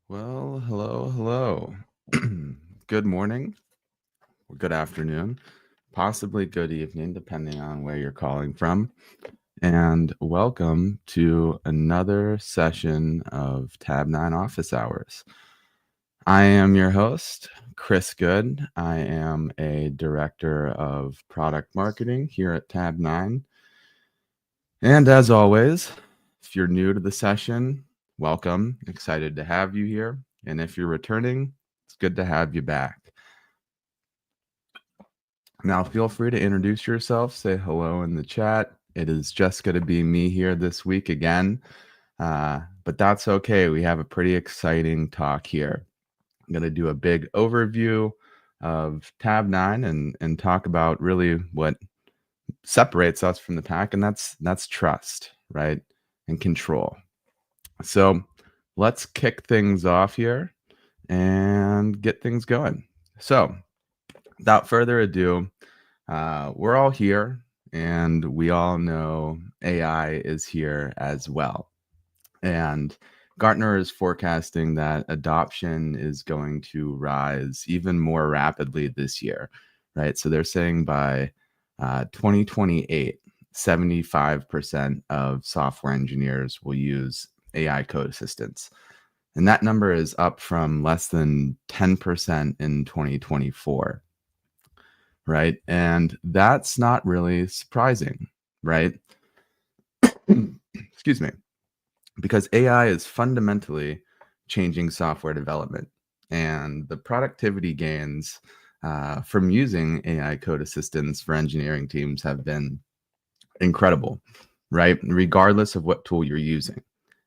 Well, hello. Good morning, or good afternoon, possibly good evening, depending on where you're calling from. And welcome to another session of Tabnine Office Hours. I am your host, Chris Good. I am a director of product marketing here at Tab9. And as always, if you're new to the session, welcome. Excited to have you here. And if you're returning, it's good to have you back. Now, feel free to introduce yourself, say hello in the chat. It is just going to be me here this week again, but that's okay. We have a pretty exciting talk here. I'm going to do a big overview of Tab9 and talk about really what separates us from the pack, and that's trust, right, and control. So let's kick things off here and get things going. So without further ado, we're all here, and we all know AI is here as well. And Gartner is forecasting that adoption is going to rise even more rapidly this year, right? So they're saying by 2028, 75% of software engineers will use AI code assistants. And that number is up from less than 10% in 2024, right? And that's not really surprising, right? Excuse me. Because AI is fundamentally changing software development, and the productivity gains from using AI code assistants for engineering teams have been incredible, right? Regardless of what tool you're using.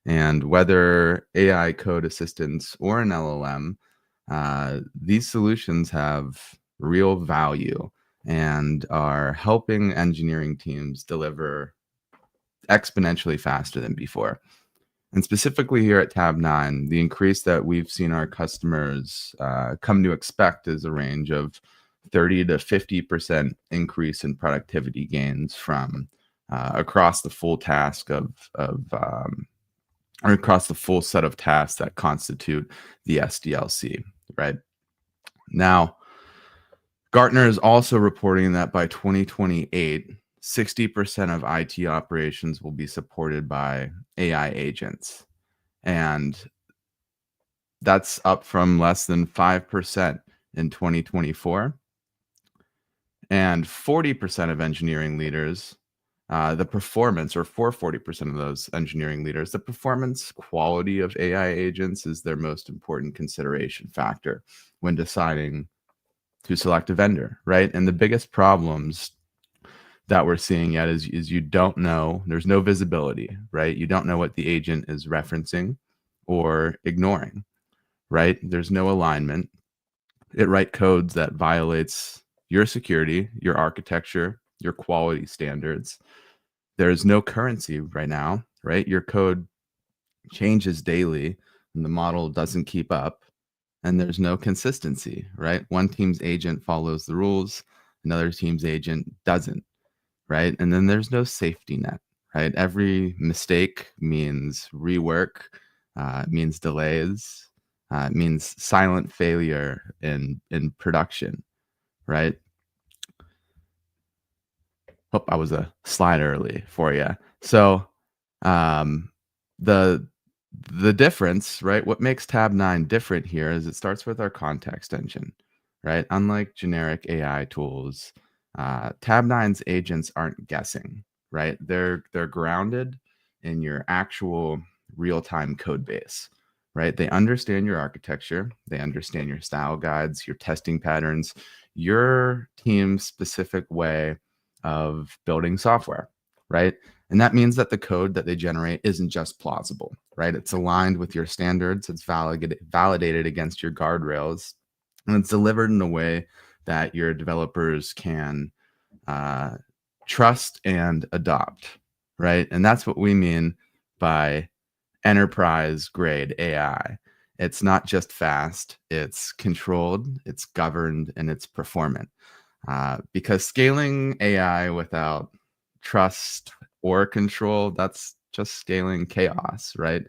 And whether AI code assistants or an LLM, these solutions have real value and are helping engineering teams deliver exponentially faster than before. And specifically here at Tab9, the increase that we've seen our customers come to expect is a range of 30 to 50% increase in productivity gains from across the full task or across the full set of tasks that constitute the SDLC, right? Now, Gartner is also reporting that by 2028, 60% of IT operations will be supported by AI agents. And that's up from less than 5% in 2024. And 40% of engineering leaders, the performance, or for 40% of those engineering leaders, the performance quality of AI agents is their most important consideration factor when deciding to select a vendor, right? And the biggest problems that we're seeing yet is you don't know, there's no visibility, right? You don't know what the agent is referencing or ignoring, right? There's no alignment. It writes codes that violates your security, your architecture, your quality standards. There's no currency right now, right? Your code changes daily and the model doesn't keep up. And there's no consistency, right? One team's agent follows the rules, another team's agent doesn't, right? And then there's no safety net, right? Every mistake means rework, means delays, means silent failure in production, right? Hope I was a slide early for you. So the difference, right? What makes Tab9 different here is it starts with our context engine, right? Unlike generic AI tools, Tab9's agents aren't guessing, right? They're grounded in your actual real-time code base, right? They understand your architecture, they understand your style guides, your testing patterns, your team's specific way of building software, right? And that means that the code that they generate isn't just plausible, right? It's aligned with your standards, it's validated against your guardrails, and it's delivered in a way that your developers can trust and adopt, right? And that's what we mean by enterprise grade AI. It's not just fast, it's controlled, it's governed, and it's performant. Because scaling AI without trust or control, that's just scaling chaos, right?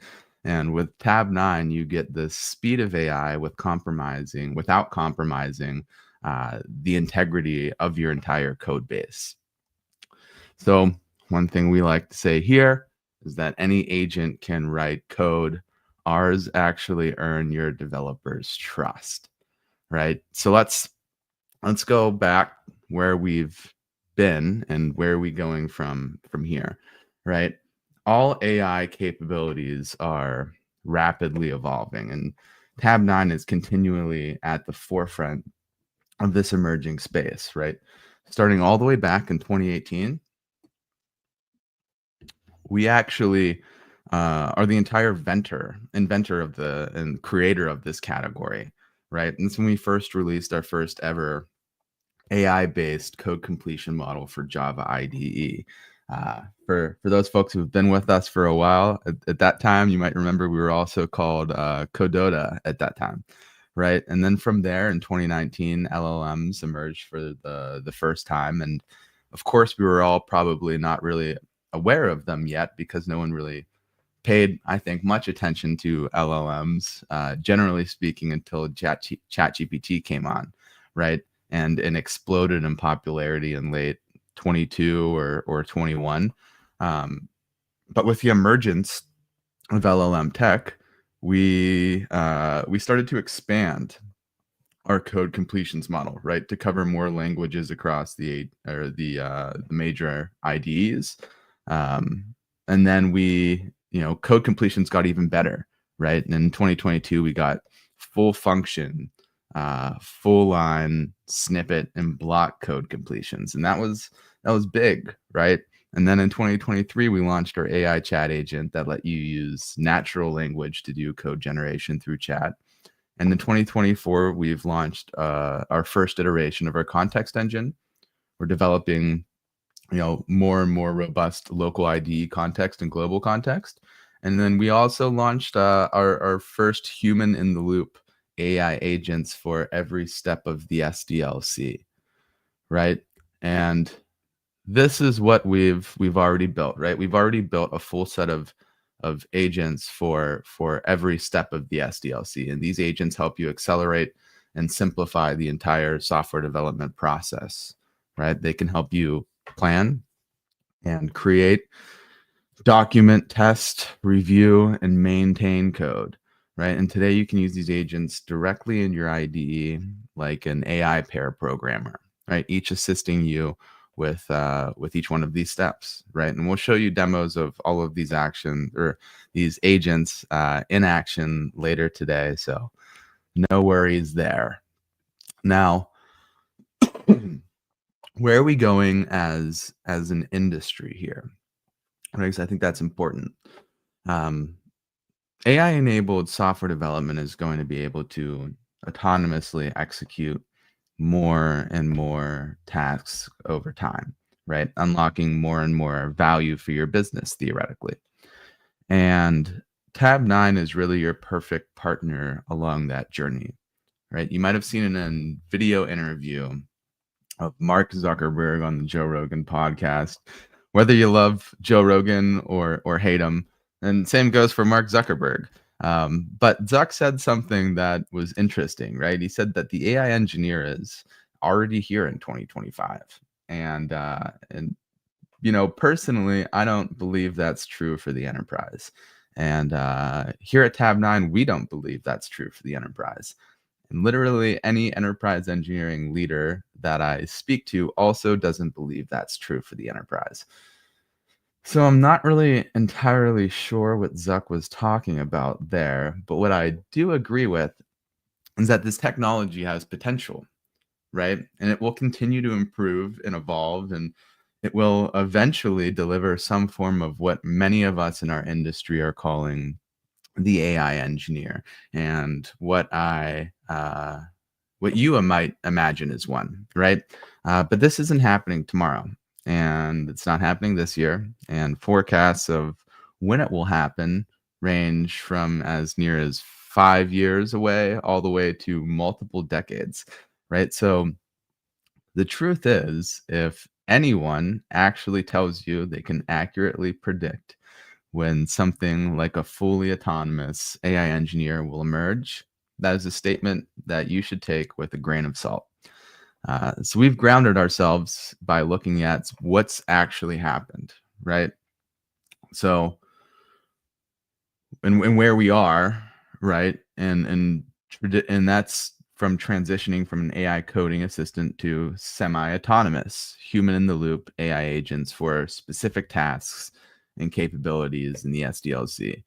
And with Tab9, you get the speed of AI without compromising the integrity of your entire code base. So one thing we like to say here is that any agent can write code. Ours actually earn your developers' trust, right? So let's go back where we've been and where are we going from here, right? All AI capabilities are rapidly evolving, and Tab9 is continually at the forefront of this emerging space, right? Starting all the way back in 2018, we actually are the entire inventor of and creator of this category, right? And it's when we first released our first ever AI-based code completion model for Java IDE. For those folks who've been with us for a while, at that time, you might remember we were also called Codota at that time, right? And then from there in 2019, LLMs emerged for the first time. And of course, we were all probably not really aware of them yet because no one really paid, I think, much attention to LLMs, generally speaking, until ChatGPT came on, right? And exploded in popularity in late 22 or 21. But with the emergence of LLM tech, we started to expand our code completions model, right, to cover more languages across the major IDEs. And then code completions got even better, right? And in 2022, we got full function, full line snippet and block code completions. And that was big, right? And then in 2023, we launched our AI chat agent that let you use natural language to do code generation through chat. And in 2024, we've launched our first iteration of our context engine. We're developing more and more robust local IDE context and global context. And then we also launched our first human in the loop AI agents for every step of the SDLC, right? And this is what we've already built, right? We've already built a full set of agents for every step of the SDLC. And these agents help you accelerate and simplify the entire software development process, right? They can help you plan and create, document, test, review, and maintain code, right? And today you can use these agents directly in your IDE like an AI pair programmer, right? Each assisting you with each one of these steps, right? And we'll show you demos of all of these these agents in action later today. So no worries there. Now, where are we going as an industry here? Right, because I think that's important. AI-enabled software development is going to be able to autonomously execute more and more tasks over time, right? Unlocking more and more value for your business, theoretically. And Tab9 is really your perfect partner along that journey, right? You might have seen in a video interview of Mark Zuckerberg on the Joe Rogan podcast. Whether you love Joe Rogan or hate him, and same goes for Mark Zuckerberg. But Zuck said something that was interesting, right? He said that the AI engineer is already here in 2025, and personally, I don't believe that's true for the enterprise. And here at Tab9, we don't believe that's true for the enterprise. And literally any enterprise engineering leader that I speak to also doesn't believe that's true for the enterprise. So I'm not really entirely sure what Zuck was talking about there, but what I do agree with is that this technology has potential, right? And it will continue to improve and evolve, and it will eventually deliver some form of what many of us in our industry are calling the AI engineer, and what you might imagine is one, right? But this isn't happening tomorrow, and it's not happening this year. And forecasts of when it will happen range from as near as 5 years away all the way to multiple decades, right? So the truth is, if anyone actually tells you they can accurately predict when something like a fully autonomous AI engineer will emerge, that is a statement that you should take with a grain of salt. So we've grounded ourselves by looking at what's actually happened, right? So, and where we are, right? And that's from transitioning from an AI coding assistant to semi-autonomous, human-in-the-loop AI agents for specific tasks and capabilities in the SDLC,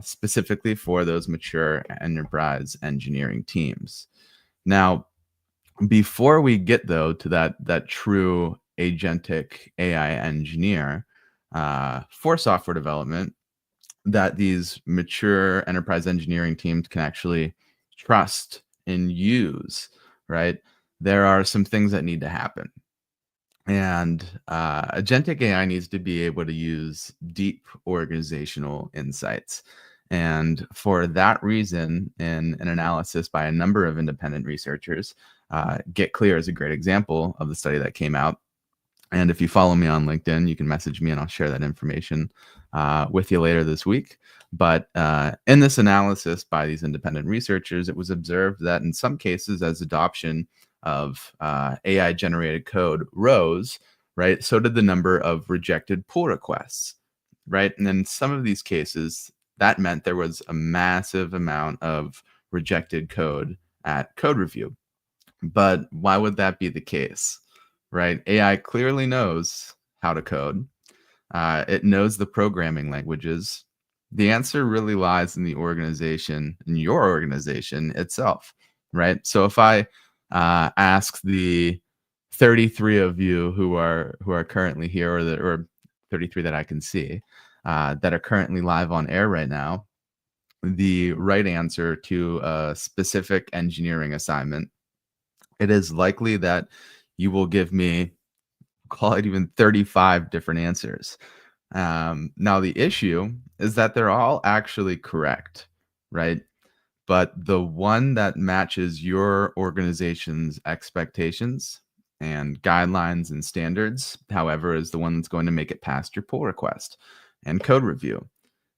specifically for those mature enterprise engineering teams. Now, before we get though to that true agentic AI engineer for software development, that these mature enterprise engineering teams can actually trust and use, right? There are some things that need to happen. And agentic AI needs to be able to use deep organizational insights. And for that reason, in an analysis by a number of independent researchers, Get Clear is a great example of the study that came out. And if you follow me on LinkedIn, you can message me and I'll share that information with you later this week. But in this analysis by these independent researchers, it was observed that in some cases, as adoption of AI generated code rose, right, so did the number of rejected pull requests, right? And in some of these cases, that meant there was a massive amount of rejected code at code review. But why would that be the case? Right? AI clearly knows how to code. It knows the programming languages. The answer really lies in the organization, in your organization itself, right? So if I ask the 33 of you who are currently here, or 33 that I can see that are currently live on air right now, the right answer to a specific engineering assignment, it is likely that you will give me, call it even 35 different answers. Now, the issue is that they're all actually correct, right? But the one that matches your organization's expectations and guidelines and standards, however, is the one that's going to make it past your pull request and code review,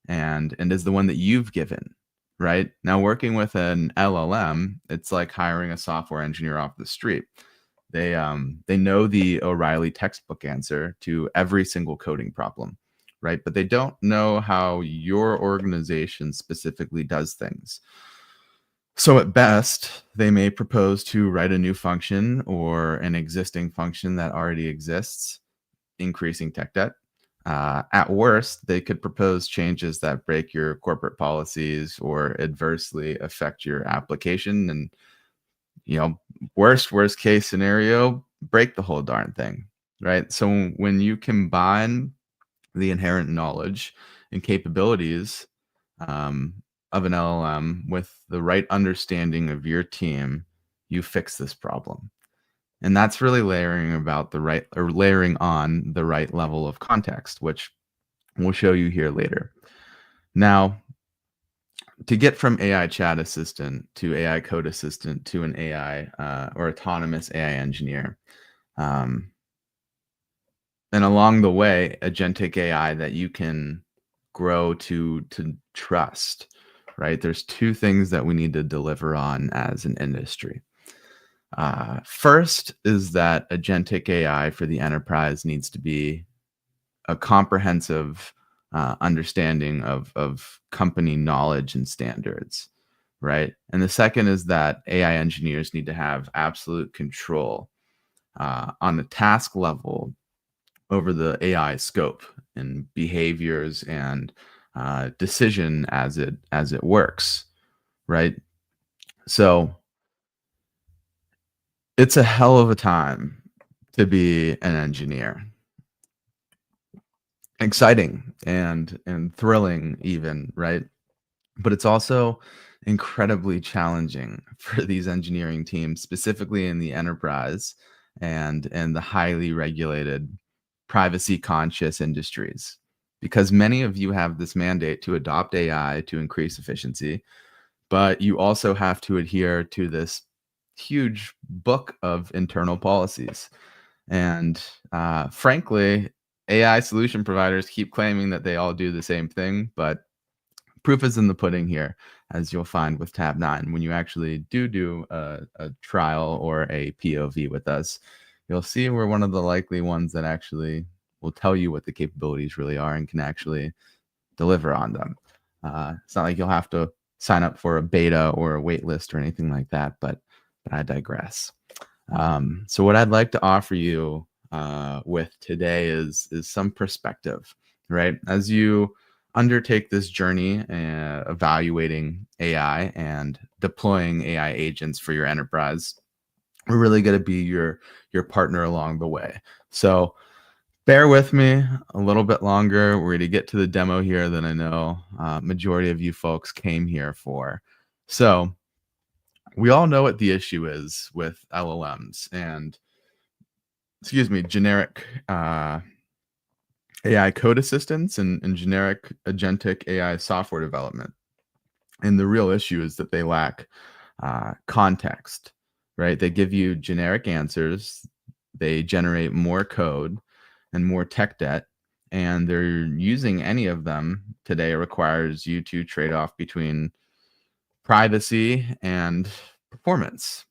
and is the one that you've given, right? Now, working with an LLM, it's like hiring a software engineer off the street. They know the O'Reilly textbook answer to every single coding problem, right? But they don't know how your organization specifically does things. So at best, they may propose to write a new function or an existing function that already exists, increasing tech debt. At worst, they could propose changes that break your corporate policies or adversely affect your application. And, worst case scenario, break the whole darn thing, right? So when you combine the inherent knowledge and capabilities um, of an LLM with the right understanding of your team, you fix this problem. And that's really layering on the right level of context, which we'll show you here later. Now, to get from AI chat assistant to AI code assistant to an AI or autonomous AI engineer, and along the way, agentic AI that you can grow to trust, right? There's two things that we need to deliver on as an industry. First is that agentic AI for the enterprise needs to be a comprehensive understanding of company knowledge and standards, right? And the second is that AI engineers need to have absolute control on the task level over the AI scope in behaviors and decision as it works, right? So it's a hell of a time to be an engineer. Exciting and thrilling even, right? But it's also incredibly challenging for these engineering teams, specifically in the enterprise and the highly regulated, privacy conscious industries, because many of you have this mandate to adopt AI to increase efficiency, but you also have to adhere to this huge book of internal policies. And frankly, AI solution providers keep claiming that they all do the same thing, but proof is in the pudding here, as you'll find with Tabnine. When you actually do a trial or a POV with us, you'll see we're one of the likely ones that actually will tell you what the capabilities really are and can actually deliver on them. It's not like you'll have to sign up for a beta or a wait list or anything like that, but I digress. So what I'd like to offer you with today is some perspective, right? As you undertake this journey evaluating AI and deploying AI agents for your enterprise, we're really going to be your partner along the way. So bear with me a little bit longer. We're going to get to the demo here that I know majority of you folks came here for. So we all know what the issue is with LLMs and, generic AI code assistants and generic agentic AI software development. And the real issue is that they lack context, right? They give you generic answers, they generate more code and more tech debt, and they're using any of them today requires you to trade off between privacy and performance.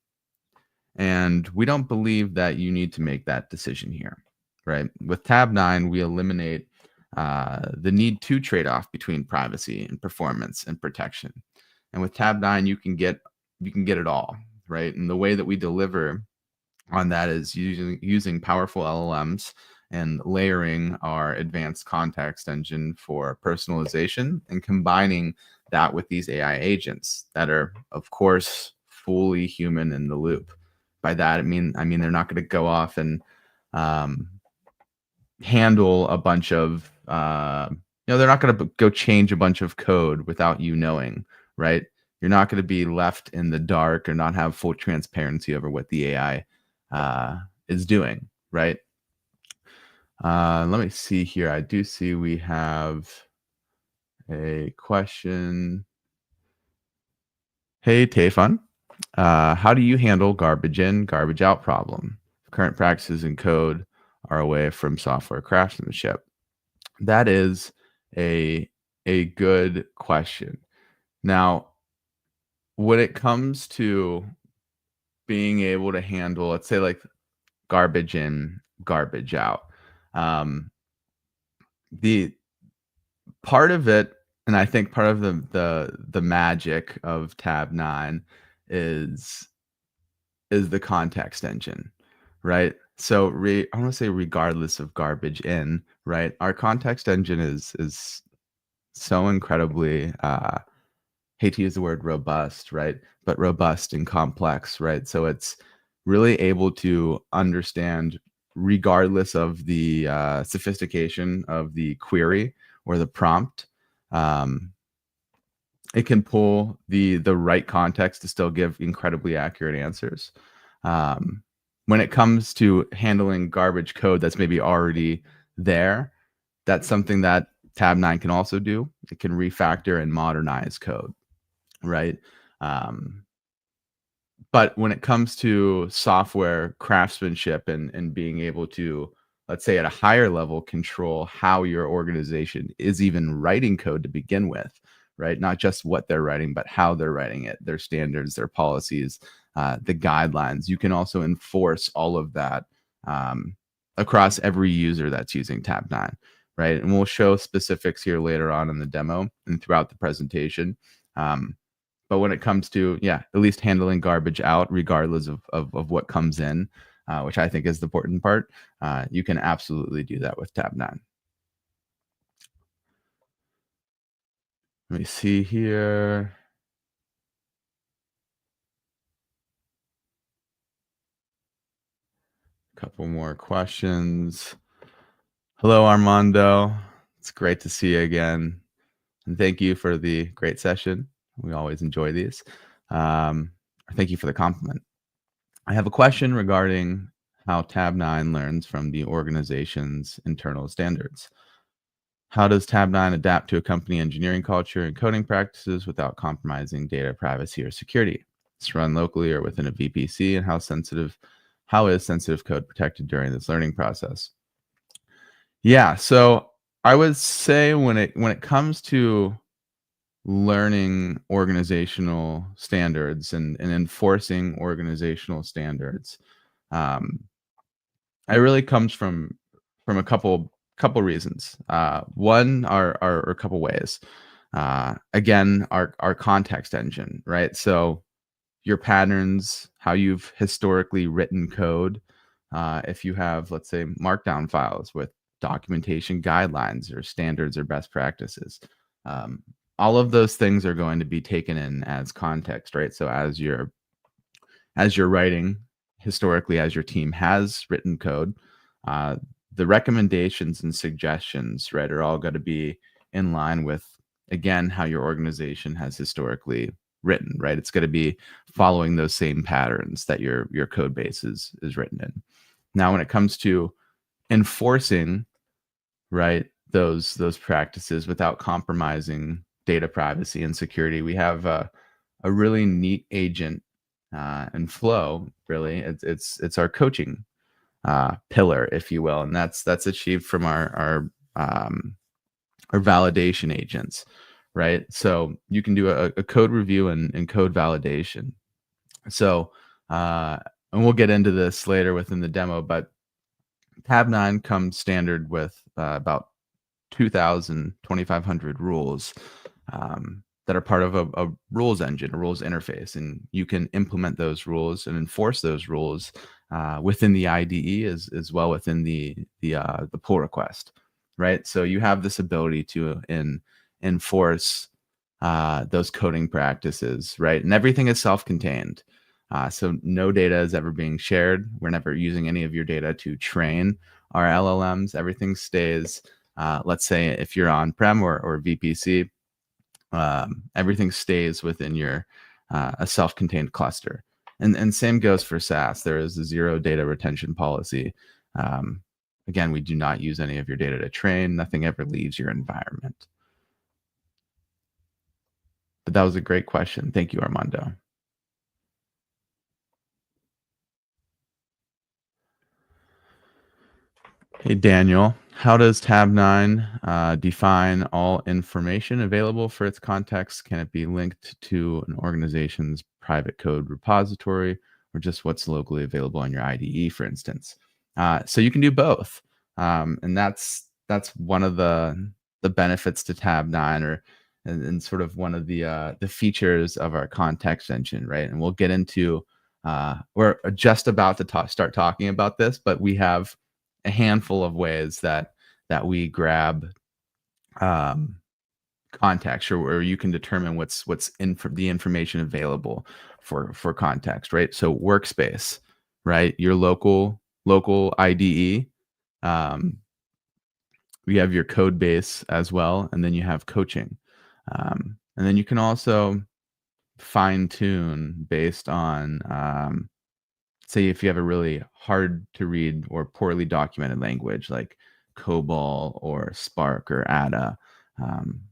And we don't believe that you need to make that decision here, right? With Tabnine, we eliminate the need to trade off between privacy and performance and protection. And with Tabnine, you can get it all, right? And the way that we deliver on that is using powerful LLMs and layering our advanced context engine for personalization and combining that with these AI agents that are, of course, fully human in the loop. By that, I mean they're not going to go off and handle a bunch of, they're not going to go change a bunch of code without you knowing, right? You're not going to be left in the dark or not have full transparency over what the AI is doing, right? Let me see here. I do see we have a question. Hey, Tayfun. How do you handle garbage in, garbage out problem? Current practices in code are away from software craftsmanship. That is a good question. Now, when it comes to being able to handle, let's say, like garbage in, garbage out, the part of it, and I think part of the magic of Tabnine is the context engine, right? So I want to say regardless of garbage in, right? Our context engine is so incredibly hate to use the word robust, right? But robust and complex, right? So it's really able to understand regardless of the sophistication of the query or the prompt. It can pull the right context to still give incredibly accurate answers. When it comes to handling garbage code that's maybe already there, that's something that Tabnine can also do. It can refactor and modernize code, right? But when it comes to software craftsmanship and being able to, let's say at a higher level, control how your organization is even writing code to begin with, right? Not just what they're writing, but how they're writing it, their standards, their policies, the guidelines. You can also enforce all of that across every user that's using Tabnine, right? And we'll show specifics here later on in the demo and throughout the presentation. But when it comes to, at least handling garbage out, regardless of what comes in, which I think is the important part, you can absolutely do that with Tabnine. Let me see here. Couple more questions. Hello, Armando. It's great to see you again. And thank you for the great session. We always enjoy these. Um, Thank you for the compliment. I have a question regarding how Tabnine learns from the organization's internal standards. How does Tabnine adapt to a company engineering culture and coding practices without compromising data privacy or security? It's run locally or within a VPC, and how is sensitive code protected during this learning process? Yeah, so I would say when it comes to learning organizational standards and enforcing organizational standards, um, it really comes from a couple reasons. One are a couple ways. Again, our context engine, right? So your patterns, how you've historically written code. If you have, let's say, markdown files with documentation guidelines or standards or best practices, um, all of those things are going to be taken in as context, right? So as you're writing historically, as your team has written code, uh, the recommendations and suggestions, right, are all going to be in line with, again, how your organization has historically written, right? It's going to be following those same patterns that your code base is written in. Now, when it comes to enforcing, right, those practices without compromising data privacy and security, we have a really neat agent and flow. Really, it's our coaching pillar, if you will, and that's achieved from our validation agents, right? So you can do a code review and code validation. So and we'll get into this later within the demo, but Tab9 comes standard with about 2,500 rules that are part of a rules engine, a rules interface, and you can implement those rules and enforce those rules within the IDE as well within the pull request, right? So you have this ability to enforce those coding practices, right? And everything is self-contained. So no data is ever being shared. We're never using any of your data to train our LLMs. Everything stays, let's say if you're on-prem or VPC, everything stays within your a self-contained cluster. And same goes for SaaS. There is a zero data retention policy. Again, we do not use any of your data to train. Nothing ever leaves your environment. But that was a great question. Thank you, Armando. Hey, Daniel, how does Tab9 define all information available for its context? Can it be linked to an organization's private code repository or just what's locally available on your IDE, for instance? So you can do both. And that's one of the benefits to Tab9 and sort of one of the features of our context engine, right? And we'll get into, we're just about to start talking about this, but we have a handful of ways that we grab context, or you can determine what's the information available for context, right? So workspace, right? Your local IDE. We have your code base as well, and then you have coaching, and then you can also fine tune based on say if you have a really hard to read or poorly documented language like COBOL or Spark or Ada,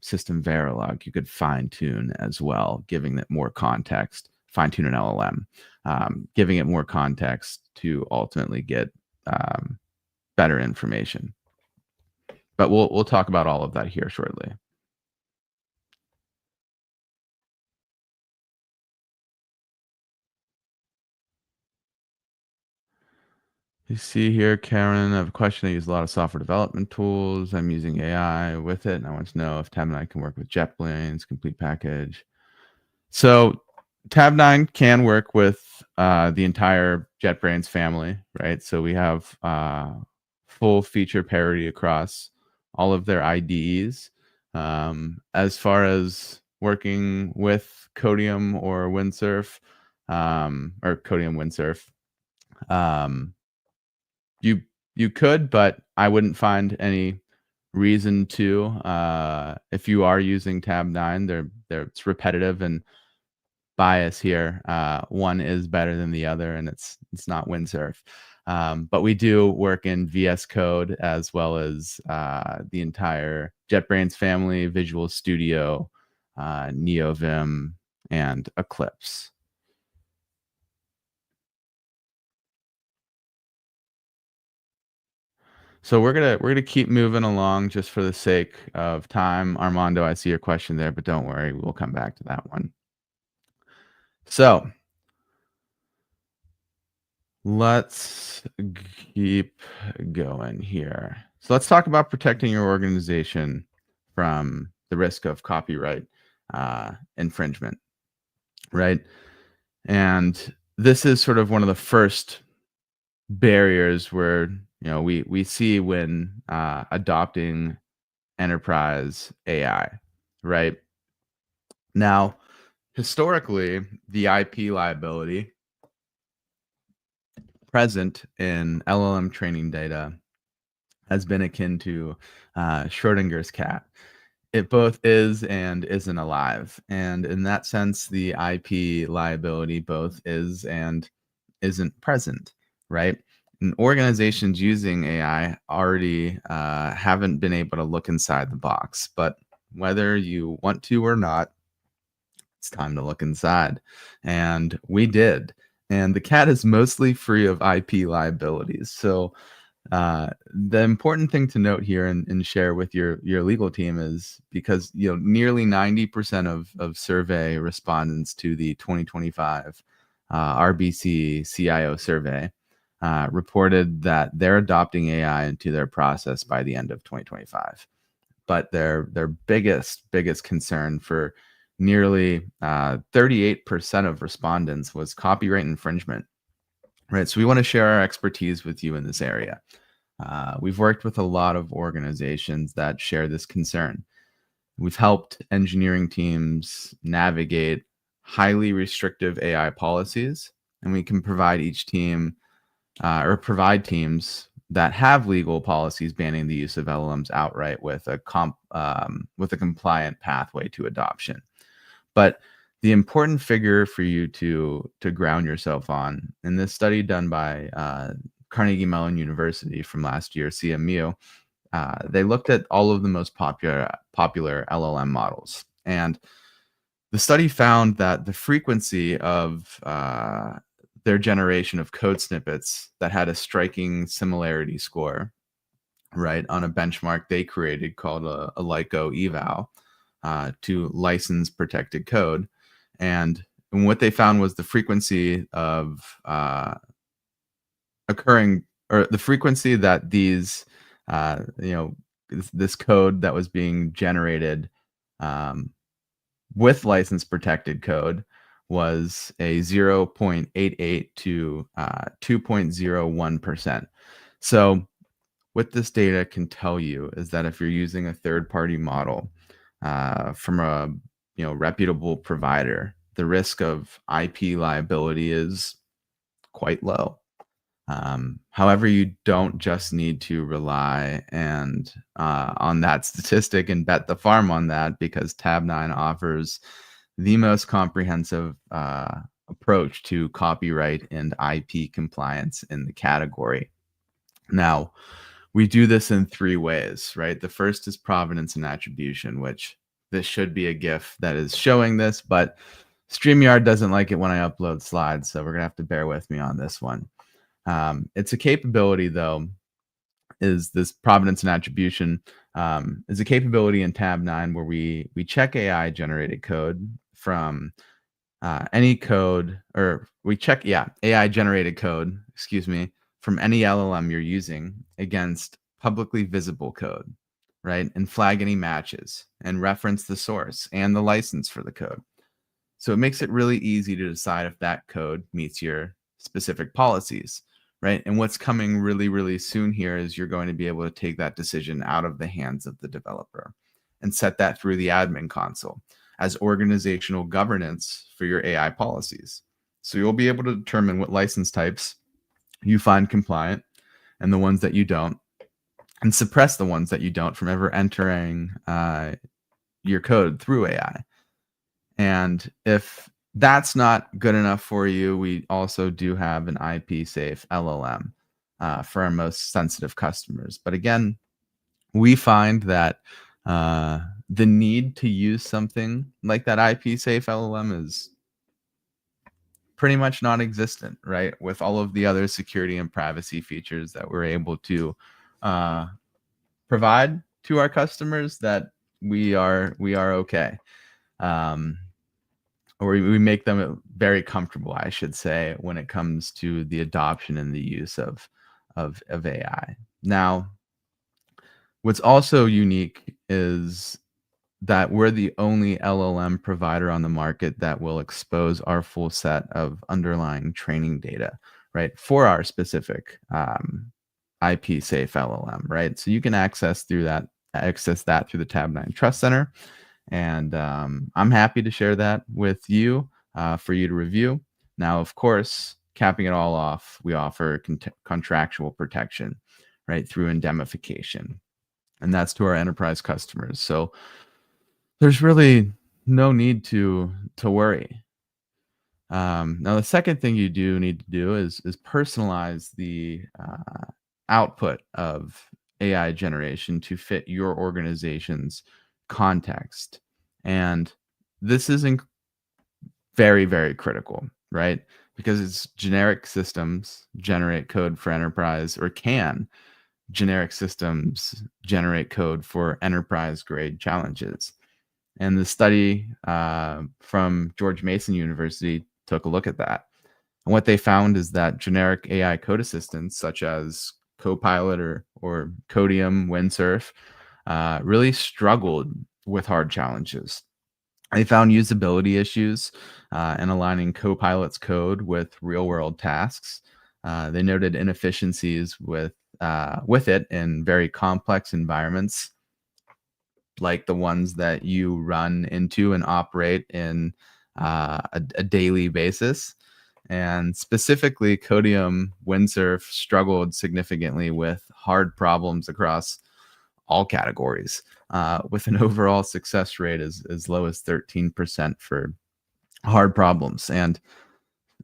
System Verilog, you could fine tune as well, giving it more context, fine tune an LLM, giving it more context to ultimately get better information. But we'll talk about all of that here shortly. You see here, Karen, I have a question. I use a lot of software development tools. I'm using AI with it, and I want to know if Tab9 can work with JetBrains, complete package. So Tab9 can work with the entire JetBrains family, right? So we have full feature parity across all of their IDEs. As far as working with Codium or Windsurf, or Codium Windsurf, um, you you could, but I wouldn't find any reason to. If you are using Tab9, it's repetitive and bias here. One is better than the other, and it's not Windsurf. But we do work in VS Code as well as the entire JetBrains family, Visual Studio, NeoVim, and Eclipse. So we're gonna keep moving along just for the sake of time. Armando, I see your question there, but don't worry, we'll come back to that one. So let's keep going here. So let's talk about protecting your organization from the risk of copyright infringement, right? And this is sort of one of the first barriers where we see when adopting enterprise AI, right? Now, historically, the IP liability present in LLM training data has been akin to Schrodinger's cat. It both is and isn't alive. And in that sense, the IP liability both is and isn't present, right? And organizations using AI already haven't been able to look inside the box, but whether you want to or not, it's time to look inside. And we did. And the cat is mostly free of IP liabilities. So the important thing to note here and share with your legal team is because nearly 90% of survey respondents to the 2025 RBC CIO survey reported that they're adopting AI into their process by the end of 2025. But their biggest concern for nearly 38% of respondents was copyright infringement. Right. So we want to share our expertise with you in this area. We've worked with a lot of organizations that share this concern. We've helped engineering teams navigate highly restrictive AI policies, and we can provide each team or provide teams that have legal policies banning the use of LLMs outright with a compliant pathway to adoption. But the important figure for you to ground yourself on in this study done by Carnegie Mellon University from last year, CMU, they looked at all of the most popular LLM models, and the study found that the frequency of their generation of code snippets that had a striking similarity score, right, on a benchmark they created called a LICO eval to license protected code. And what they found was the frequency of occurring, or the frequency that these, this code that was being generated with license protected code was a 0.88 to 2.01%. So what this data can tell you is that if you're using a third-party model from a reputable provider, the risk of IP liability is quite low. However, you don't just need to rely on that statistic and bet the farm on that, because Tabnine offers the most comprehensive approach to copyright and IP compliance in the category. Now, we do this in three ways, right? The first is provenance and attribution, which this should be a GIF that is showing this, but StreamYard doesn't like it when I upload slides, so we're going to have to bear with me on this one. It's a capability, though, is this provenance and attribution is a capability in Tab9 where we check AI generated code from any code, or we check, AI generated code, from any LLM you're using against publicly visible code, right? And flag any matches and reference the source and the license for the code. So it makes it really easy to decide if that code meets your specific policies, right? And what's coming really, really soon here is you're going to be able to take that decision out of the hands of the developer. and set that through the admin console as organizational governance for your AI policies. So you'll be able to determine what license types you find compliant and the ones that you don't, and suppress the ones that you don't from ever entering your code through AI. And if that's not good enough for you, we also do have an IP safe LLM for our most sensitive customers. But again, we find that the need to use something like that IP safe LLM is pretty much non-existent, right? With all of the other security and privacy features that we're able to provide to our customers, that we are okay. Or we make them very comfortable, I should say, when it comes to the adoption and the use of AI. Now, what's also unique is that we're the only LLM provider on the market that will expose our full set of underlying training data, right, for our specific IP safe LLM, right? So you can access that through the Tabnine Trust Center. And I'm happy to share that with you for you to review. Now, of course, capping it all off, we offer contractual protection, right, through indemnification. And that's to our enterprise customers. So there's really no need to worry. Now, the second thing you do need to do is personalize the output of AI generation to fit your organization's context. And this is very, very critical, right? Because it's generic systems generate code for enterprise, or can generic systems generate code for enterprise grade challenges. And the study from George Mason University took a look at that. And what they found is that generic AI code assistants such as Copilot or Codium, Windsurf really struggled with hard challenges. They found usability issues in aligning Copilot's code with real-world tasks. They noted inefficiencies with it in very complex environments, like the ones that you run into and operate in a daily basis. And specifically, Codium Windsurf struggled significantly with hard problems across all categories, with an overall success rate as low as 13% for hard problems. And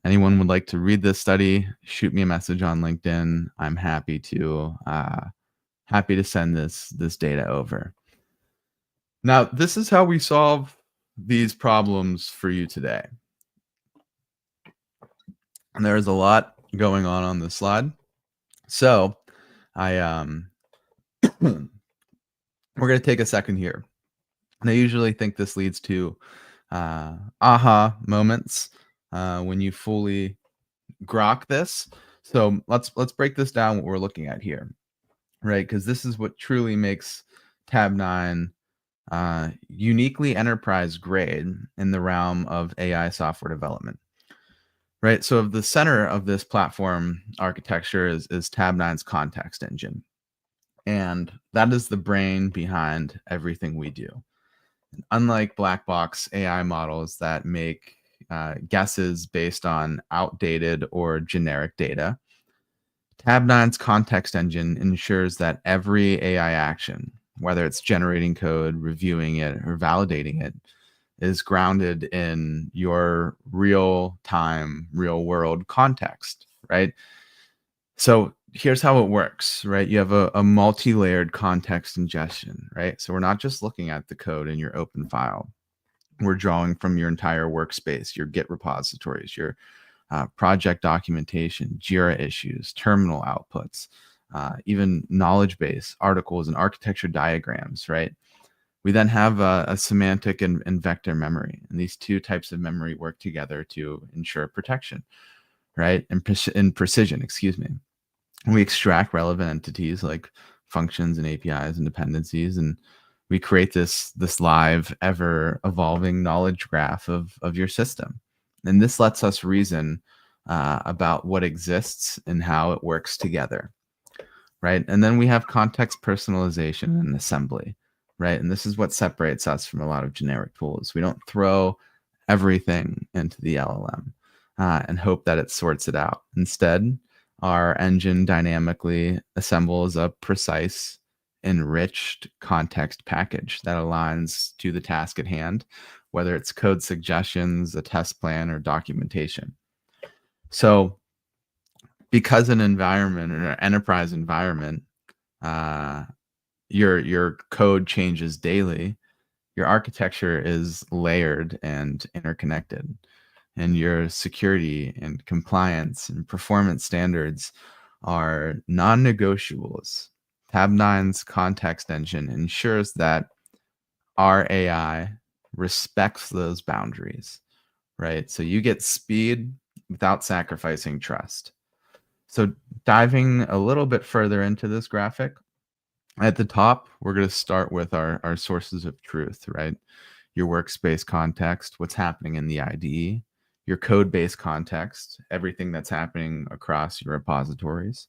anyone would like to read this study, shoot me a message on LinkedIn. I'm happy to send this data over. Now, this is how we solve these problems for you today. And there's a lot going on this slide. So we're going to take a second here. And I usually think this leads to aha moments when you fully grok this. So let's break this down, what we're looking at here, right? Because this is what truly makes Tabnine uniquely enterprise grade in the realm of AI software development, right? So the center of this platform architecture is Tabnine's context engine. And that is the brain behind everything we do. Unlike black box AI models that make guesses based on outdated or generic data, Tabnine's context engine ensures that every AI action, whether it's generating code, reviewing it, or validating it, is grounded in your real-time, real-world context, right? So here's how it works, right? You have a multi-layered context ingestion, right? So we're not just looking at the code in your open file. We're drawing from your entire workspace, your Git repositories, your project documentation, JIRA issues, terminal outputs, even knowledge base, articles, and architecture diagrams, right? We then have a semantic and vector memory. And these two types of memory work together to ensure protection, right? And precision, excuse me. And we extract relevant entities like functions and APIs and dependencies, and we create this live, ever evolving knowledge graph of your system. And this lets us reason about what exists and how it works together, right? And then we have context personalization and assembly. right? And this is what separates us from a lot of generic tools. We don't throw everything into the LLM and hope that it sorts it out. Instead, our engine dynamically assembles a precise, enriched context package that aligns to the task at hand, whether it's code suggestions, a test plan, or documentation. So because an environment or an enterprise environment, your code changes daily, your architecture is layered and interconnected, and your security and compliance and performance standards are non-negotiables. Tabnine's context engine ensures that our AI respects those boundaries, right? So you get speed without sacrificing trust. So diving a little bit further into this graphic, at the top, we're going to start with our sources of truth, right? Your workspace context, what's happening in the IDE, your code base context, everything that's happening across your repositories,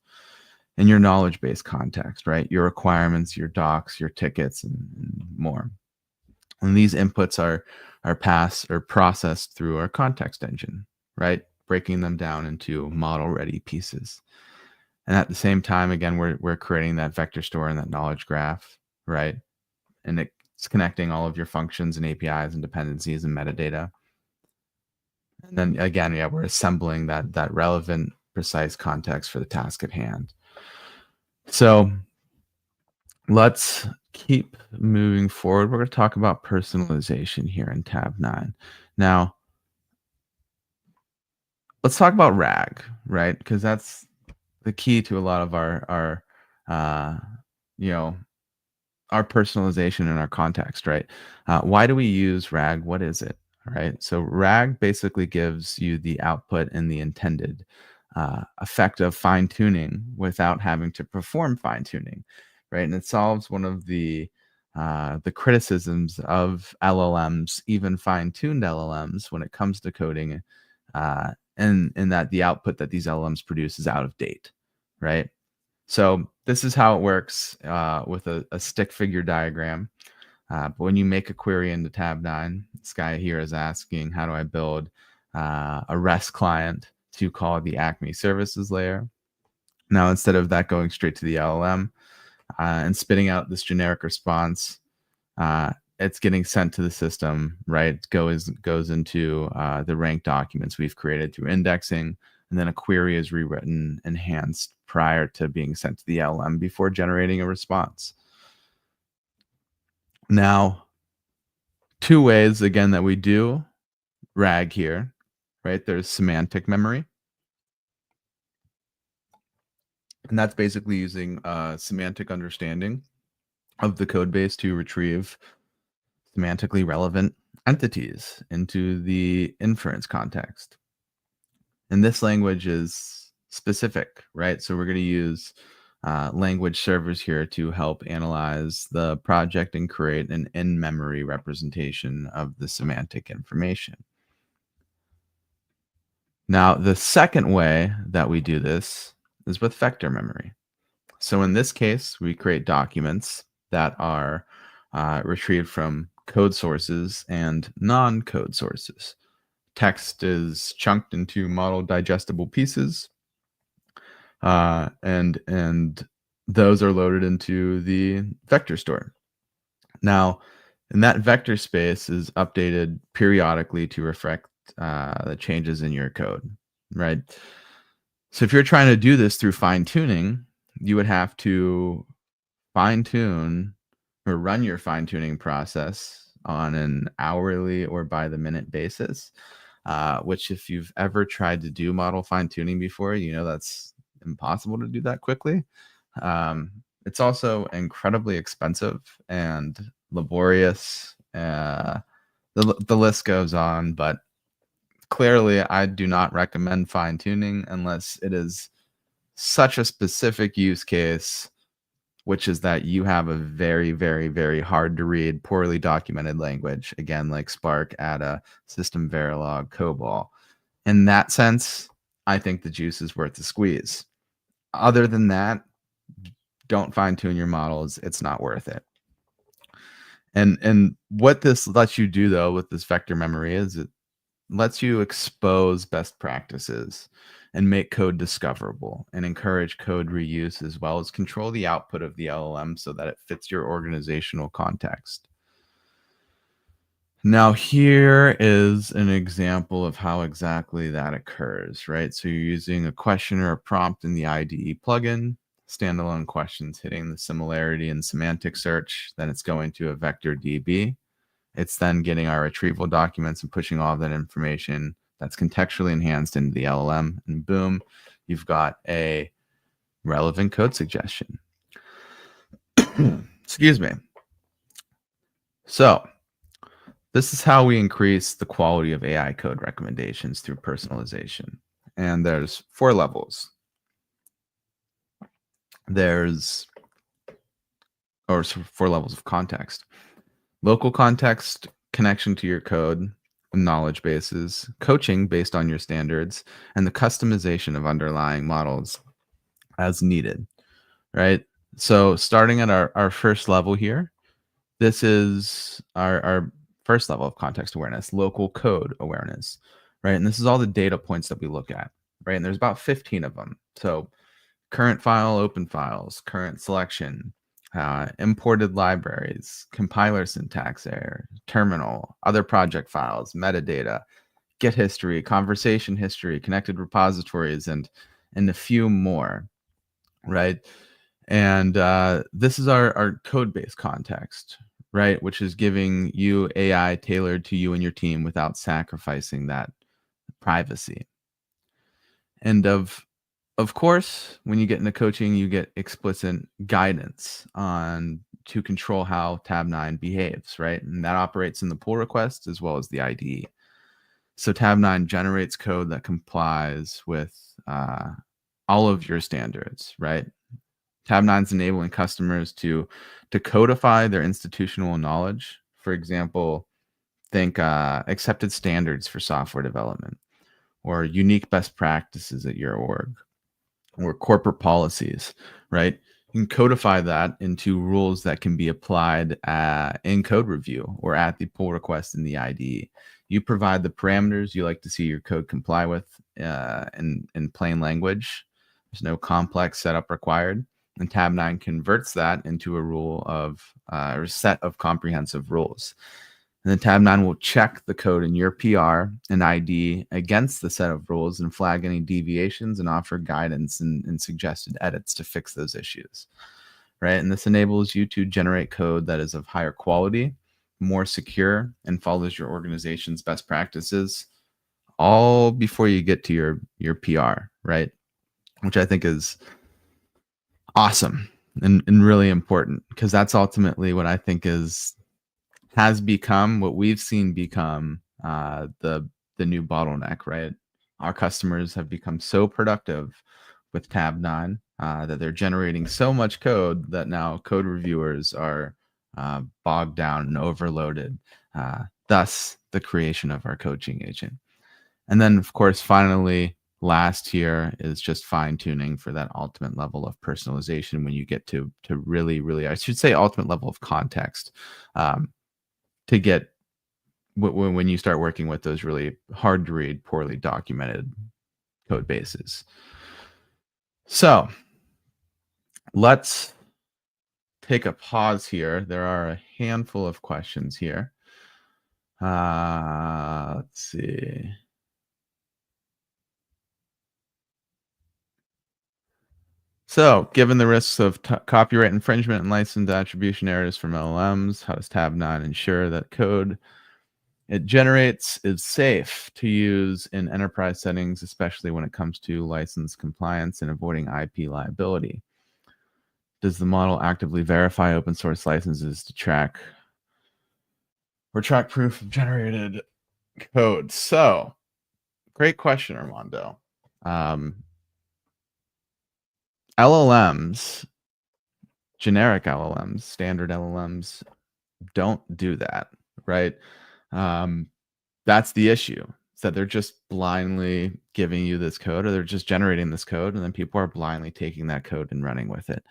and your knowledge base context, right? Your requirements, your docs, your tickets, and more. And these inputs are passed or processed through our context engine, right? Breaking them down into model-ready pieces. And at the same time, again, we're creating that vector store and that knowledge graph, right? And it's connecting all of your functions and APIs and dependencies and metadata. And then again, yeah, we're assembling that relevant, precise context for the task at hand. So let's keep moving forward. We're going to talk about personalization here in tab 9. Now, let's talk about RAG, right? Because that's the key to a lot of our our personalization and our context, right? Why do we use RAG? What is it, right? So RAG basically gives you the output and the intended effect of fine tuning without having to perform fine tuning, right? And it solves one of the criticisms of LLMs, even fine-tuned LLMs, when it comes to coding, and that the output that these LLMs produce is out of date, right? So this is how it works with a stick figure diagram. But when you make a query into tab 9, this guy here is asking, how do I build a REST client to call the Acme services layer? Now, instead of that going straight to the LLM and spitting out this generic response, it's getting sent to the system, right? Goes into the ranked documents we've created through indexing, and then a query is rewritten, enhanced prior to being sent to the LLM before generating a response. Now, two ways, again, that we do RAG here, right? There's semantic memory. And that's basically using semantic understanding of the code base to retrieve semantically relevant entities into the inference context. And this language is specific, right? So we're going to use language servers here to help analyze the project and create an in-memory representation of the semantic information. Now, the second way that we do this is with vector memory. So in this case, we create documents that are retrieved from code sources and non-code sources. Text is chunked into model digestible pieces, and those are loaded into the vector store. Now, and that vector space is updated periodically to reflect the changes in your code, right? So if you're trying to do this through fine tuning, you would have to fine tune or run your fine tuning process on an hourly or by the minute basis. Which if you've ever tried to do model fine tuning before, you know that's impossible to do that quickly. It's also incredibly expensive and laborious. The list goes on, but clearly I do not recommend fine tuning unless it is such a specific use case, which is that you have a very, very, very hard to read, poorly documented language, again, like Spark, Ada, System Verilog, COBOL. In that sense, I think the juice is worth the squeeze. Other than that, don't fine tune your models. It's not worth it. And what this lets you do though with this vector memory is it lets you expose best practices and make code discoverable and encourage code reuse, as well as control the output of the LLM so that it fits your organizational context. Now, here is an example of how exactly that occurs, right? So you're using a question or a prompt in the IDE plugin, standalone questions hitting the similarity and semantic search, then it's going to a vector DB. It's then getting our retrieval documents and pushing all of that information that's contextually enhanced into the LLM, and boom, you've got a relevant code suggestion. Excuse me. So this is how we increase the quality of AI code recommendations through personalization. And there's 4 levels. There's 4 levels of context. Local context, connection to your code, knowledge bases, coaching based on your standards, and the customization of underlying models as needed, right? So starting at our first level here, this is our first level of context awareness, local code awareness, right? And this is all the data points that we look at, right? And there's about 15 of them. So current file, open files, current selection, imported libraries, compiler syntax error, terminal, other project files, metadata, Git history, conversation history, connected repositories, and a few more, right? And this is our code-based context, right? Which is giving you AI tailored to you and your team without sacrificing that privacy. And of course, when you get into coaching, you get explicit guidance on to control how Tabnine behaves, right? And that operates in the pull request as well as the IDE. So Tabnine generates code that complies with all of your standards, right? Tabnine's enabling customers to codify their institutional knowledge. For example, think accepted standards for software development, or unique best practices at your org, or corporate policies, right? You can codify that into rules that can be applied in code review or at the pull request in the IDE. You provide the parameters you like to see your code comply with in plain language. There's no complex setup required. And Tabnine converts that into a rule of or a set of comprehensive rules. And then Tabnine will check the code in your PR and ID against the set of rules and flag any deviations and offer guidance and suggested edits to fix those issues, right? And this enables you to generate code that is of higher quality, more secure, and follows your organization's best practices, all before you get to your PR, right? Which I think is awesome and really important, because that's ultimately what I think has become what we've seen become the new bottleneck, right? Our customers have become so productive with Tabnine that they're generating so much code that now code reviewers are bogged down and overloaded, thus the creation of our coaching agent. And then, of course, finally, last here is just fine tuning for that ultimate level of personalization when you get to really, I should say, ultimate level of context, to get when you start working with those really hard to read, poorly documented code bases. So let's take a pause here. There are a handful of questions here. Let's see. So, given the risks of copyright infringement and license attribution errors from LLMs, how does Tabnine ensure that code it generates is safe to use in enterprise settings, especially when it comes to license compliance and avoiding IP liability? Does the model actively verify open source licenses to track proof of generated code? So, great question, Armando. LLMs, generic LLMs, standard LLMs don't do that, right? That's the issue. Is that they're just blindly giving you this code, or they're just generating this code, and then people are blindly taking that code and running with it.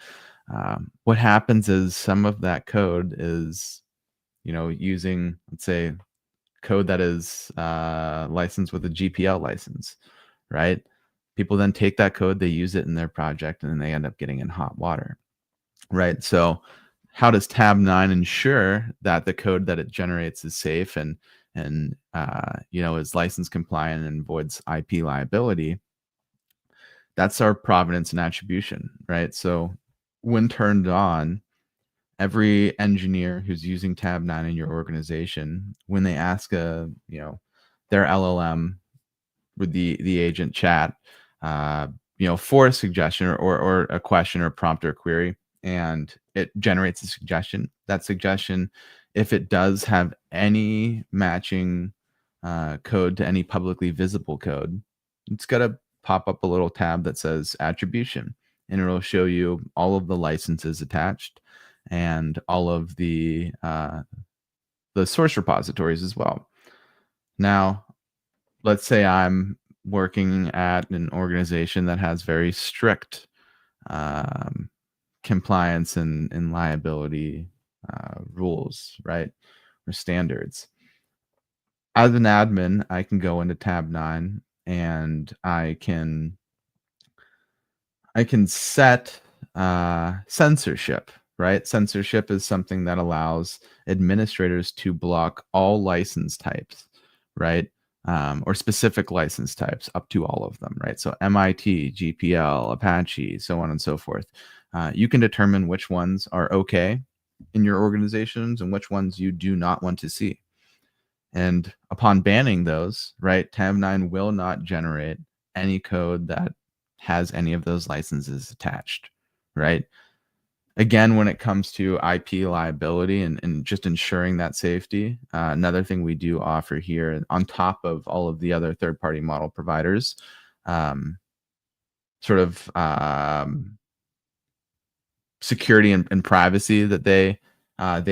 What happens is some of that code is using, let's say, code that is licensed with a GPL license, right? People then take that code, they use it in their project, and then they end up getting in hot water, right? So how does Tabnine ensure that the code that it generates is safe and is license compliant and avoids IP liability? That's our provenance and attribution, right? So when turned on, every engineer who's using Tabnine in your organization, when they ask their LLM with the agent chat, for a suggestion or a question or prompt or query, and it generates a suggestion. That suggestion, if it does have any matching code to any publicly visible code, it's got to pop up a little tab that says attribution, and it'll show you all of the licenses attached and all of the source repositories as well. Now, let's say I'm working at an organization that has very strict compliance and liability rules, right, or standards. As an admin, I can go into Tabnine and I can set censorship, right? Censorship is something that allows administrators to block all license types, right? Or specific license types up to all of them, right? So MIT, GPL, Apache, so on and so forth. You can determine which ones are okay in your organizations and which ones you do not want to see. And upon banning those, right, Tabnine will not generate any code that has any of those licenses attached, right? Again, when it comes to IP liability and just ensuring that safety, another thing we do offer here on top of all of the other third-party model providers, security and privacy that they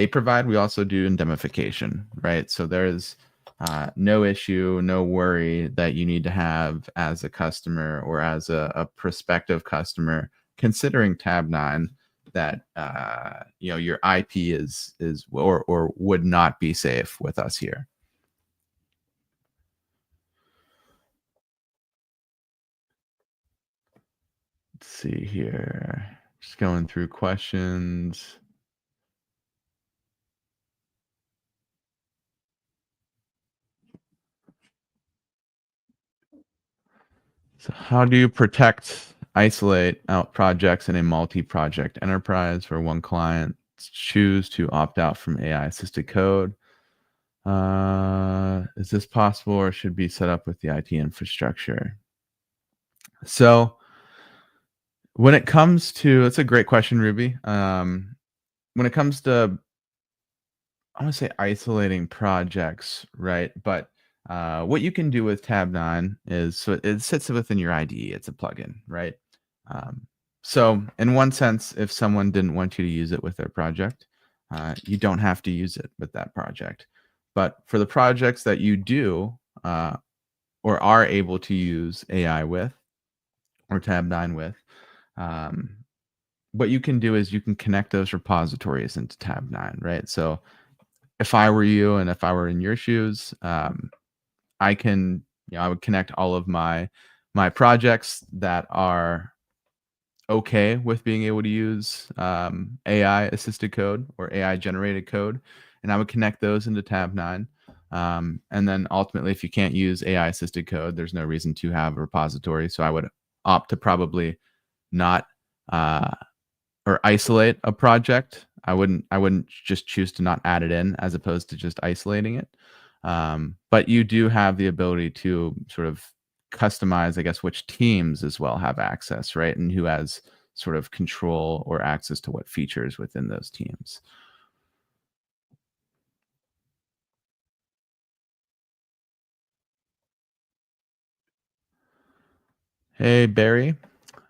provide. We also do indemnification, right? So there's no issue, no worry that you need to have as a customer or as a prospective customer considering Tabnine that your IP is or would not be safe with us here. Let's see here. Just going through questions. So how do you isolate out projects in a multi-project enterprise where one client choose to opt out from AI-assisted code? Is this possible or should be set up with the IT infrastructure? So when it comes to, that's a great question, Ruby. When it comes to, I want to say isolating projects, right? But what you can do with Tabnine is, so it sits within your IDE. It's a plugin, right? So in one sense, if someone didn't want you to use it with their project, you don't have to use it with that project. But for the projects that you do or are able to use AI with or Tabnine with, what you can do is you can connect those repositories into Tabnine, right? So if I were you and if I were in your shoes, I would connect all of my projects that are okay with being able to use AI assisted code or AI generated code, and I would connect those into Tabnine. And then ultimately, if you can't use AI assisted code, there's no reason to have a repository. So I would opt to probably not or isolate a project. I wouldn't just choose to not add it in as opposed to just isolating it. But you do have the ability to sort of customize, I guess, which teams as well have access, right? And who has sort of control or access to what features within those teams. Hey, Barry.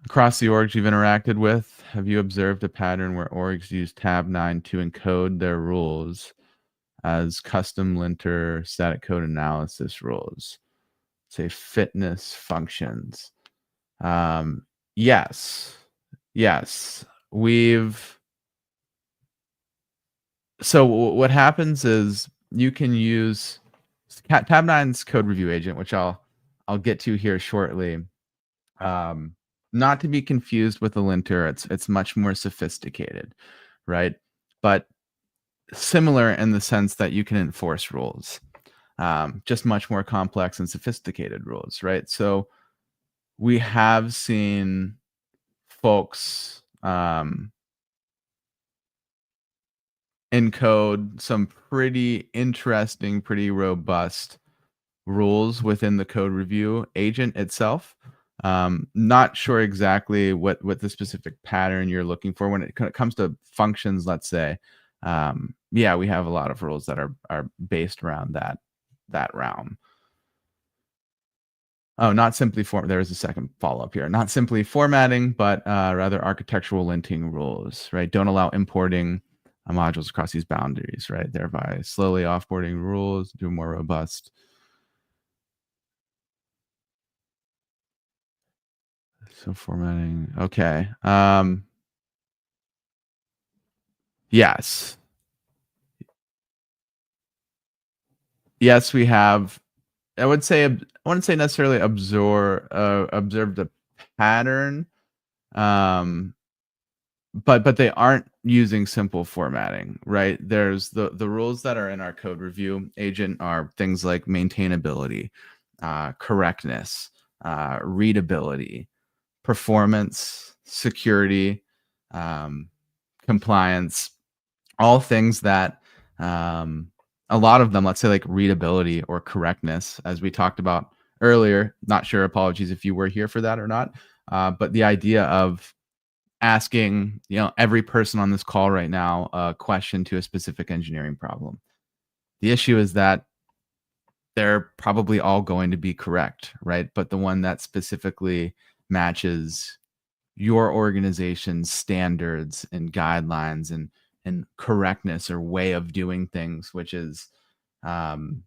Across the orgs you've interacted with, have you observed a pattern where orgs use Tabnine to encode their rules as custom linter static code analysis rules, say fitness functions? Yes. We've So what happens is you can use Tab9's code review agent, which I'll get to here shortly. Um, Not to be confused with a linter, it's much more sophisticated, right? But similar in the sense that you can enforce rules, just much more complex and sophisticated rules, right? So we have seen folks encode some pretty interesting, pretty robust rules within the code review agent itself. Not sure exactly what the specific pattern you're looking for when it comes to functions. Let's say, yeah, we have a lot of rules that are based around that realm. Oh, not simply there is a second follow-up here. Not simply formatting, but rather architectural linting rules, right? Don't allow importing modules across these boundaries, right? Thereby slowly offboarding rules, do more robust. So formatting, okay. Yes. Yes, we have. I would say I wouldn't say necessarily observed a pattern. Um, but they aren't using simple formatting, right? There's the rules that are in our code review agent are things like maintainability, correctness, readability, performance, security, um, compliance, all things that a lot of them, let's say like readability or correctness, as we talked about earlier. Not sure, apologies if you were here for that or not. But the idea of asking, every person on this call right now a question to a specific engineering problem. The issue is that they're probably all going to be correct, right? But the one that specifically matches your organization's standards and guidelines and correctness or way of doing things, which um,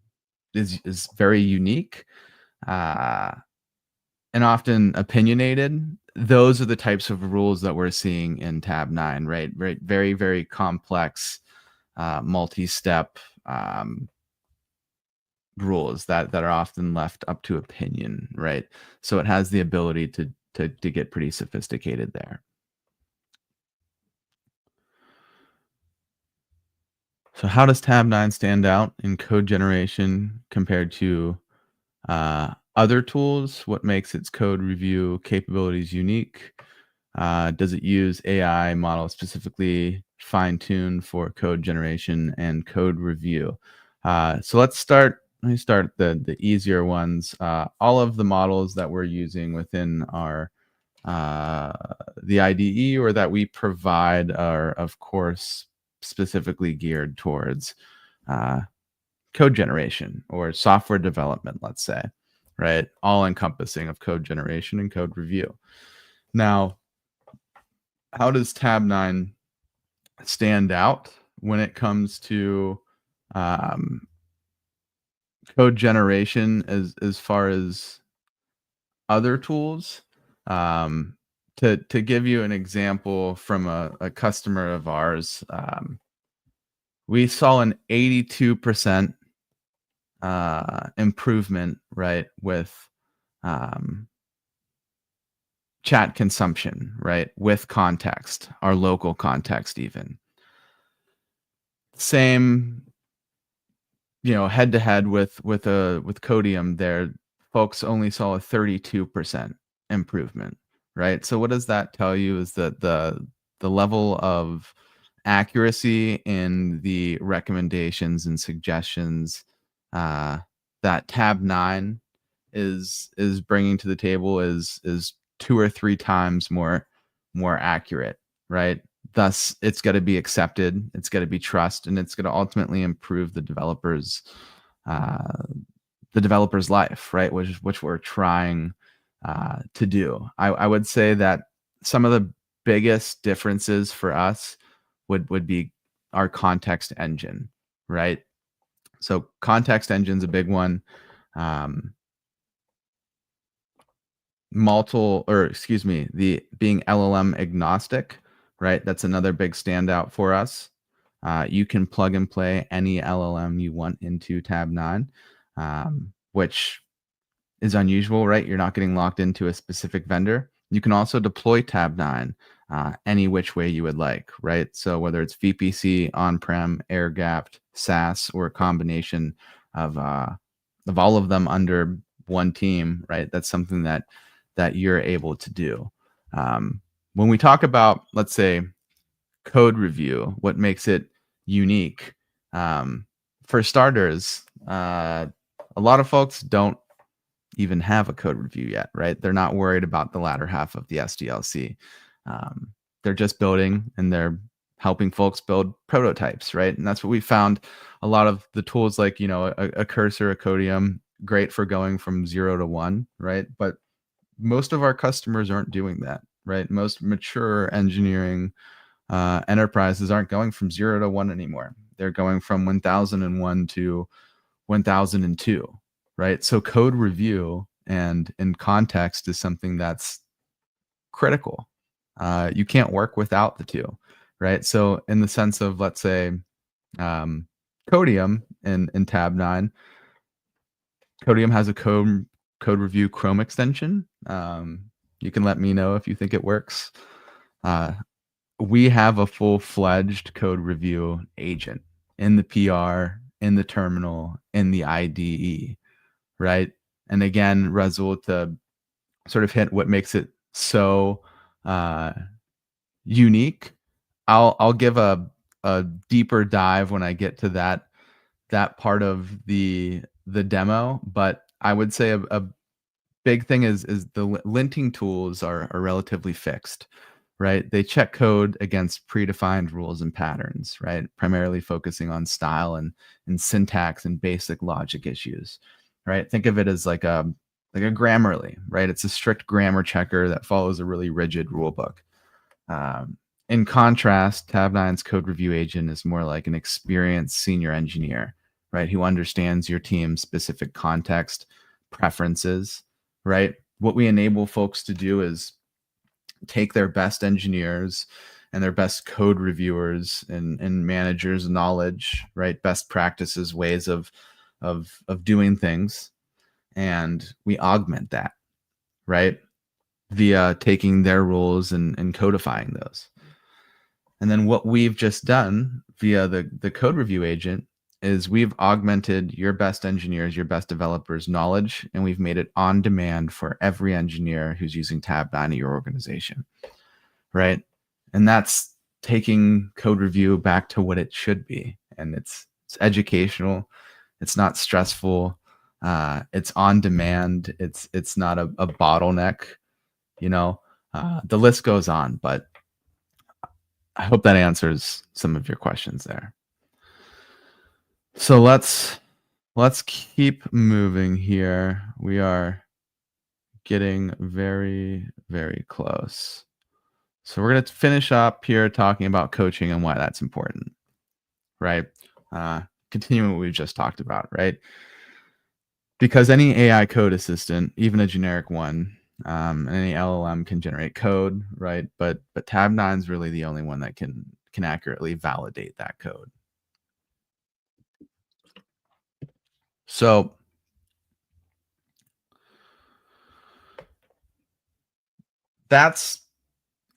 is very unique uh, and often opinionated. Those are the types of rules that we're seeing in Tab9, right? Right, very very complex, multi-step rules that are often left up to opinion, right? So it has the ability to get pretty sophisticated there. So how does Tab9 stand out in code generation compared to other tools? What makes its code review capabilities unique? Does it use AI models specifically fine-tuned for code generation and code review? So let me start the easier ones. All of the models that we're using within our uh, the IDE or that we provide are, of course, specifically geared towards uh, code generation or software development, let's say, right? All encompassing of code generation and code review. Now, how does Tab9 stand out when it comes to um, code generation as far as other tools? Um, to give you an example from a customer of ours, we saw an 82% improvement, right, with um, chat consumption, right, with context, our local context, even same, head to head with Codium. There, folks only saw a 32% improvement, right? So what does that tell you is that the level of accuracy in the recommendations and suggestions uh, that Tab9 is bringing to the table is 2 or 3 times more accurate, right? Thus, it's got to be accepted, it's got to be trust, and it's going to ultimately improve uh, the developer's life, right? Which we're trying to do. I would say that some of the biggest differences for us would be our context engine, right? So context engine's a big one. Um, the being LLM agnostic, right? That's another big standout for us. You can plug and play any LLM you want into Tabnine, which is unusual, right? You're not getting locked into a specific vendor. You can also deploy Tabnine any which way you would like, right? So whether it's VPC, on-prem, air-gapped, SaaS, or a combination of all of them under one team, right? That's something that you're able to do. When we talk about, let's say, code review, what makes it unique? For starters, a lot of folks don't even have a code review yet, right? They're not worried about the latter half of the SDLC. They're just building and they're helping folks build prototypes, right? And that's what we found. A lot of the tools like, a Cursor, a Codium, great for going from 0 to 1, right? But most of our customers aren't doing that, right? Most mature engineering enterprises aren't going from 0 to 1 anymore. They're going from 1001 to 1002, right? So code review and in context is something that's critical. You can't work without the two, right? So in the sense of, let's say, Codium in Tabnine, Codium has a code review Chrome extension. You can let me know if you think it works. We have a full-fledged code review agent in the PR, in the terminal, in the IDE, right? And again, Razul, to sort of hint what makes it so unique, I'll give a deeper dive when I get to that part of the demo. But I would say a big thing is the linting tools are relatively fixed, right? They check code against predefined rules and patterns, right? Primarily focusing on style and syntax and basic logic issues, right? Think of it as like a Grammarly, right? It's a strict grammar checker that follows a really rigid rule book. In contrast, Tabnine's code review agent is more like an experienced senior engineer, right? Who understands your team's specific context, preferences, right? What we enable folks to do is take their best engineers and their best code reviewers and managers' knowledge, right? Best practices, ways of doing things, and we augment that, right? Via taking their rules and codifying those. And then what we've just done via the code review agent is we've augmented your best engineers, your best developers' knowledge, and we've made it on demand for every engineer who's using Tabnine in your organization, right? And that's taking code review back to what it should be. And it's educational. It's not stressful. It's on demand. It's not a bottleneck, the list goes on, but I hope that answers some of your questions there. So let's keep moving here. We are getting very, very close. So we're going to finish up here talking about coaching and why that's important, right? Continuing what we've just talked about, right? Because any AI code assistant, even a generic one, any LLM can generate code, right? But Tabnine is really the only one that can accurately validate that code. So that's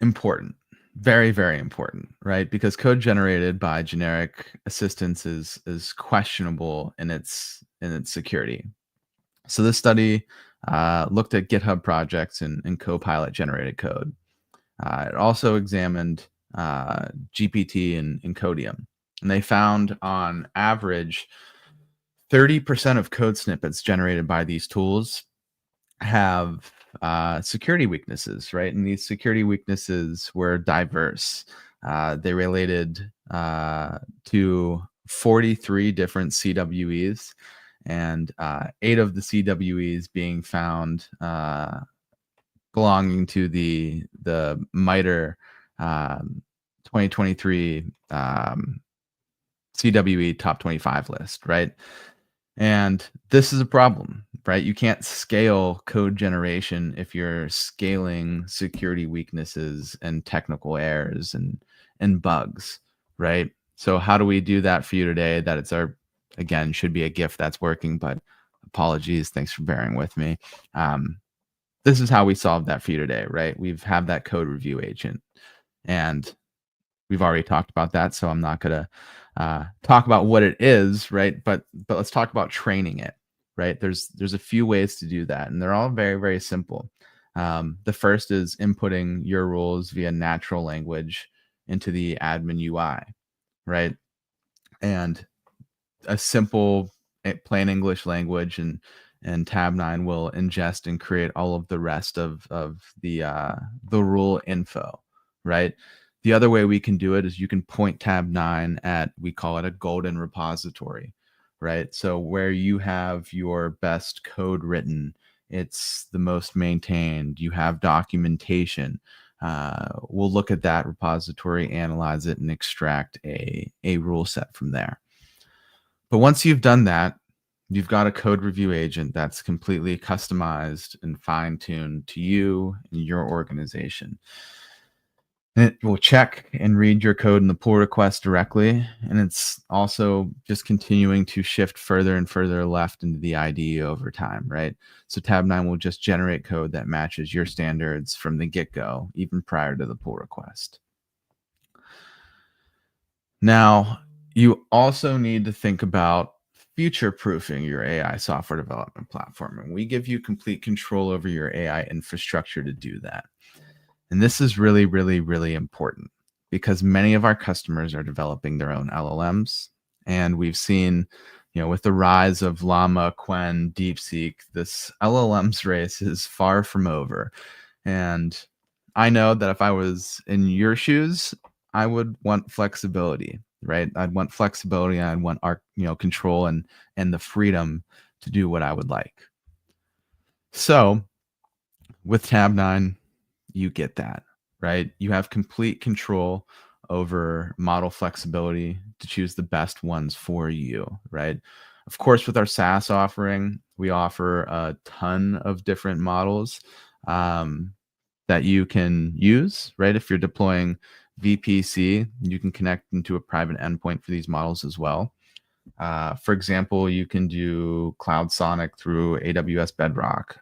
important, very, very important, right? Because code generated by generic assistants is questionable in its security. So this study looked at GitHub projects and Copilot generated code. It also examined GPT and Codium, and they found on average 30% of code snippets generated by these tools have security weaknesses, right? And these security weaknesses were diverse. They related to 43 different CWEs, and 8 of the CWEs being found belonging to the MITRE 2023 CWE top 25 list, right? And this is a problem, right? You can't scale code generation if you're scaling security weaknesses and technical errors and bugs, right? So how do we do that for you today? That it's our, again, should be a GIF that's working, but apologies. Thanks for bearing with me. This is how we solve that for you today, right? We've have that code review agent, and we've already talked about that, so I'm not going to talk about what it is, right? But let's talk about training it, right? There's a few ways to do that, and they're all very, very simple. The first is inputting your rules via natural language into the admin UI, right? And a simple plain English language and Tabnine will ingest and create all of the rest of the rule info, right? The other way we can do it is you can point Tabnine at, we call it a golden repository, right? So where you have your best code written, it's the most maintained, you have documentation. We'll look at that repository, analyze it, and extract a rule set from there. But once you've done that, you've got a code review agent that's completely customized and fine-tuned to you and your organization. And it will check and read your code in the pull request directly. And it's also just continuing to shift further and further left into the IDE over time, right? So Tabnine will just generate code that matches your standards from the get-go, even prior to the pull request. Now, you also need to think about future-proofing your AI software development platform, and we give you complete control over your AI infrastructure to do that. And this is really, really, really important because many of our customers are developing their own LLMs, and we've seen, with the rise of Llama, Qwen, DeepSeek, this LLMs race is far from over. And I know that if I was in your shoes, I would want flexibility, right? I'd want flexibility, and I'd want our, control and the freedom to do what I would like. So with Tabnine, you get that, right? You have complete control over model flexibility to choose the best ones for you, right? Of course, with our SaaS offering, we offer a ton of different models that you can use, right? If you're deploying VPC, you can connect into a private endpoint for these models as well. For example, you can do Cloud Sonic through AWS Bedrock.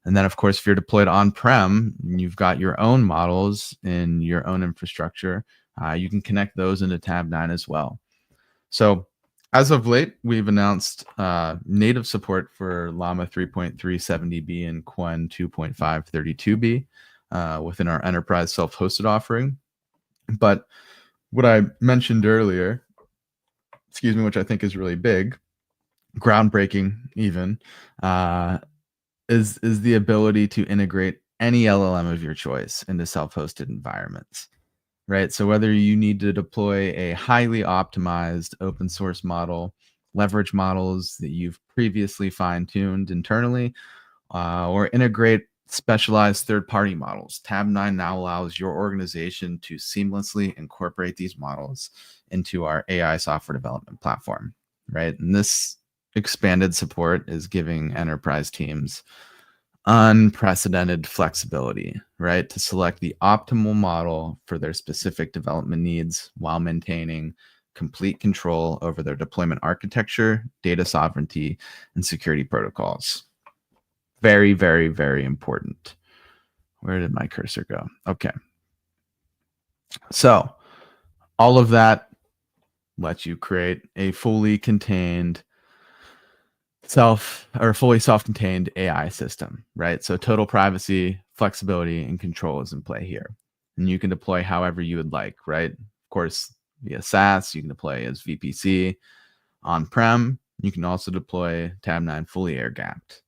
And then, of course, if you're deployed on-prem, you've got your own models in your own infrastructure. You can connect those into Tabnine as well. So as of late, we've announced native support for Llama 3.370B and Qwen 2.532B within our enterprise self-hosted offering. But what I mentioned earlier, which I think is really big, groundbreaking even, is the ability to integrate any LLM of your choice into self-hosted environments, right? So whether you need to deploy a highly optimized open source model, leverage models that you've previously fine-tuned internally, or integrate specialized third-party models, Tabnine now allows your organization to seamlessly incorporate these models into our AI software development platform, right? And this expanded support is giving enterprise teams unprecedented flexibility, right, to select the optimal model for their specific development needs while maintaining complete control over their deployment architecture, data sovereignty, and security protocols. Very, very, very important. Where did my cursor go? Okay. So all of that lets you create a fully contained fully self-contained AI system, right? So total privacy, flexibility, and control is in play here. And you can deploy however you would like, right? Of course, via SaaS, you can deploy as VPC. On-prem, you can also deploy Tabnine fully air-gapped.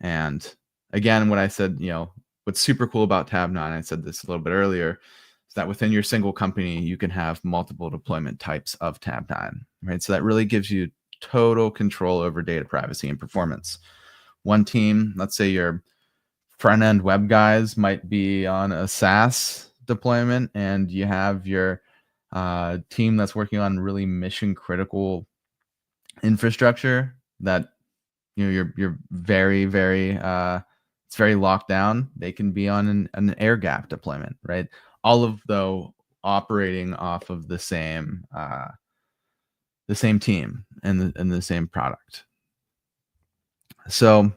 And again, what I said, what's super cool about Tabnine, I said this a little bit earlier, is that within your single company, you can have multiple deployment types of Tabnine, right? So that really gives you total control over data privacy and performance. One team, let's say your front-end web guys might be on a SaaS deployment, and you have your team that's working on really mission-critical infrastructure that you're very, very it's very locked down. They can be on an air gap deployment, right? All operating off of the same team and the same product. So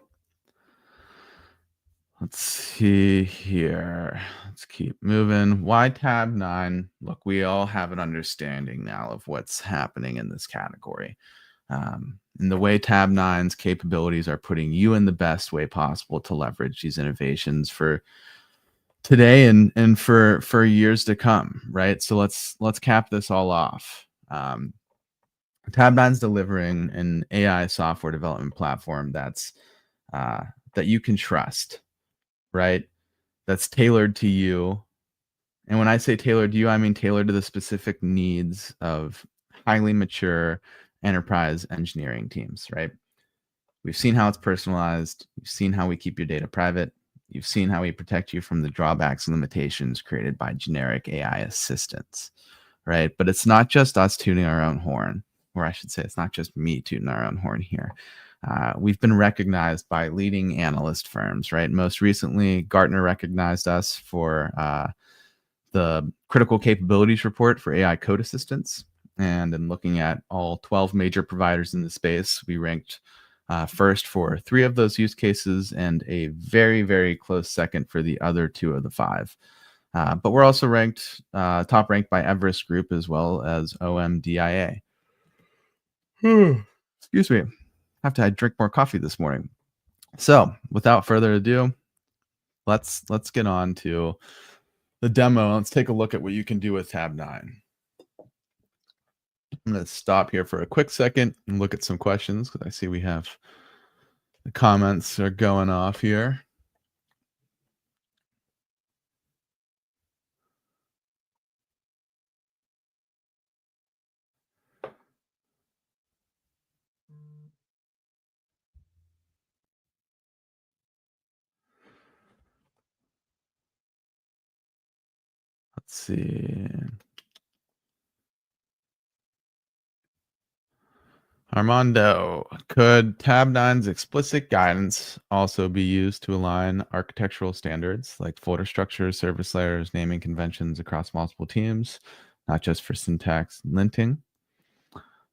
let's see here. Let's keep moving. Why Tabnine? Look, we all have an understanding now of what's happening in this category. And the way Tabnine's capabilities are putting you in the best way possible to leverage these innovations for today and for years to come, right? So let's cap this all off. Tabnine's delivering an AI software development platform that's that you can trust, right? That's tailored to you. And when I say tailored to you, I mean tailored to the specific needs of highly mature enterprise engineering teams, right? We've seen how it's personalized. We've seen how we keep your data private. You've seen how we protect you from the drawbacks and limitations created by generic AI assistants, right? But it's not just us tooting our own horn, or I should say it's not just me tooting our own horn here. We've been recognized by leading analyst firms, right? Most recently, Gartner recognized us for the critical capabilities report for AI code assistants. And in looking at all 12 major providers in the space, we ranked first for 3 of those use cases and a very, very close second for the other 2 of the 5. But we're also ranked top ranked by Everest Group as well as OMDIA. Excuse me. I have to drink more coffee this morning. So without further ado, let's get on to the demo. Let's take a look at what you can do with Tabnine. I'm going to stop here for a quick second and look at some questions because I see we have the comments are going off here. Let's see. Armando, could Tabnine's explicit guidance also be used to align architectural standards like folder structures, service layers, naming conventions across multiple teams, not just for syntax linting?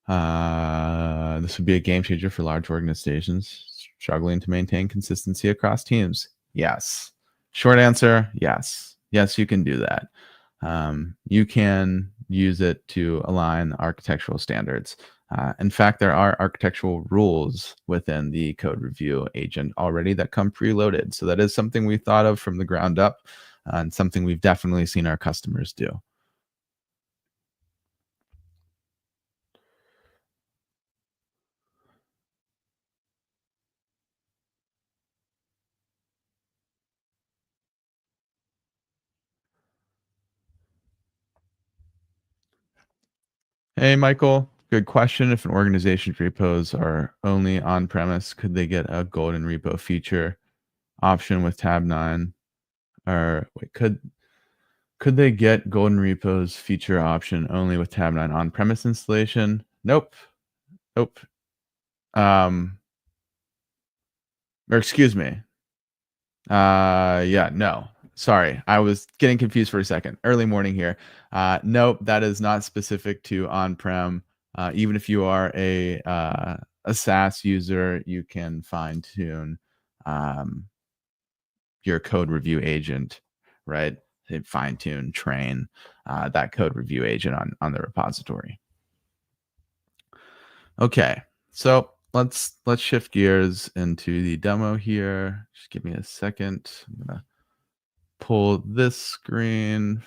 This would be a game changer for large organizations struggling to maintain consistency across teams. Yes. Short answer, yes. Yes, you can do that. You can use it to align architectural standards. In fact, there are architectural rules within the code review agent already that come preloaded. So that is something we thought of from the ground up and something we've definitely seen our customers do. Hey, Michael, good question. If an organization's repos are only on-premise, could they get a golden repo feature option with Tabnine? Or wait, could they get golden repos feature option only with Tabnine on-premise installation? Nope. Nope. Or excuse me. Yeah, no. Sorry, I was getting confused for a second. Early morning here. Nope, that is not specific to on-prem. Even if you are a SaaS user, you can fine tune your code review agent, right? Fine tune, train that code review agent on the repository. Okay, so let's shift gears into the demo here. Just give me a second. I'm gonna pull this screen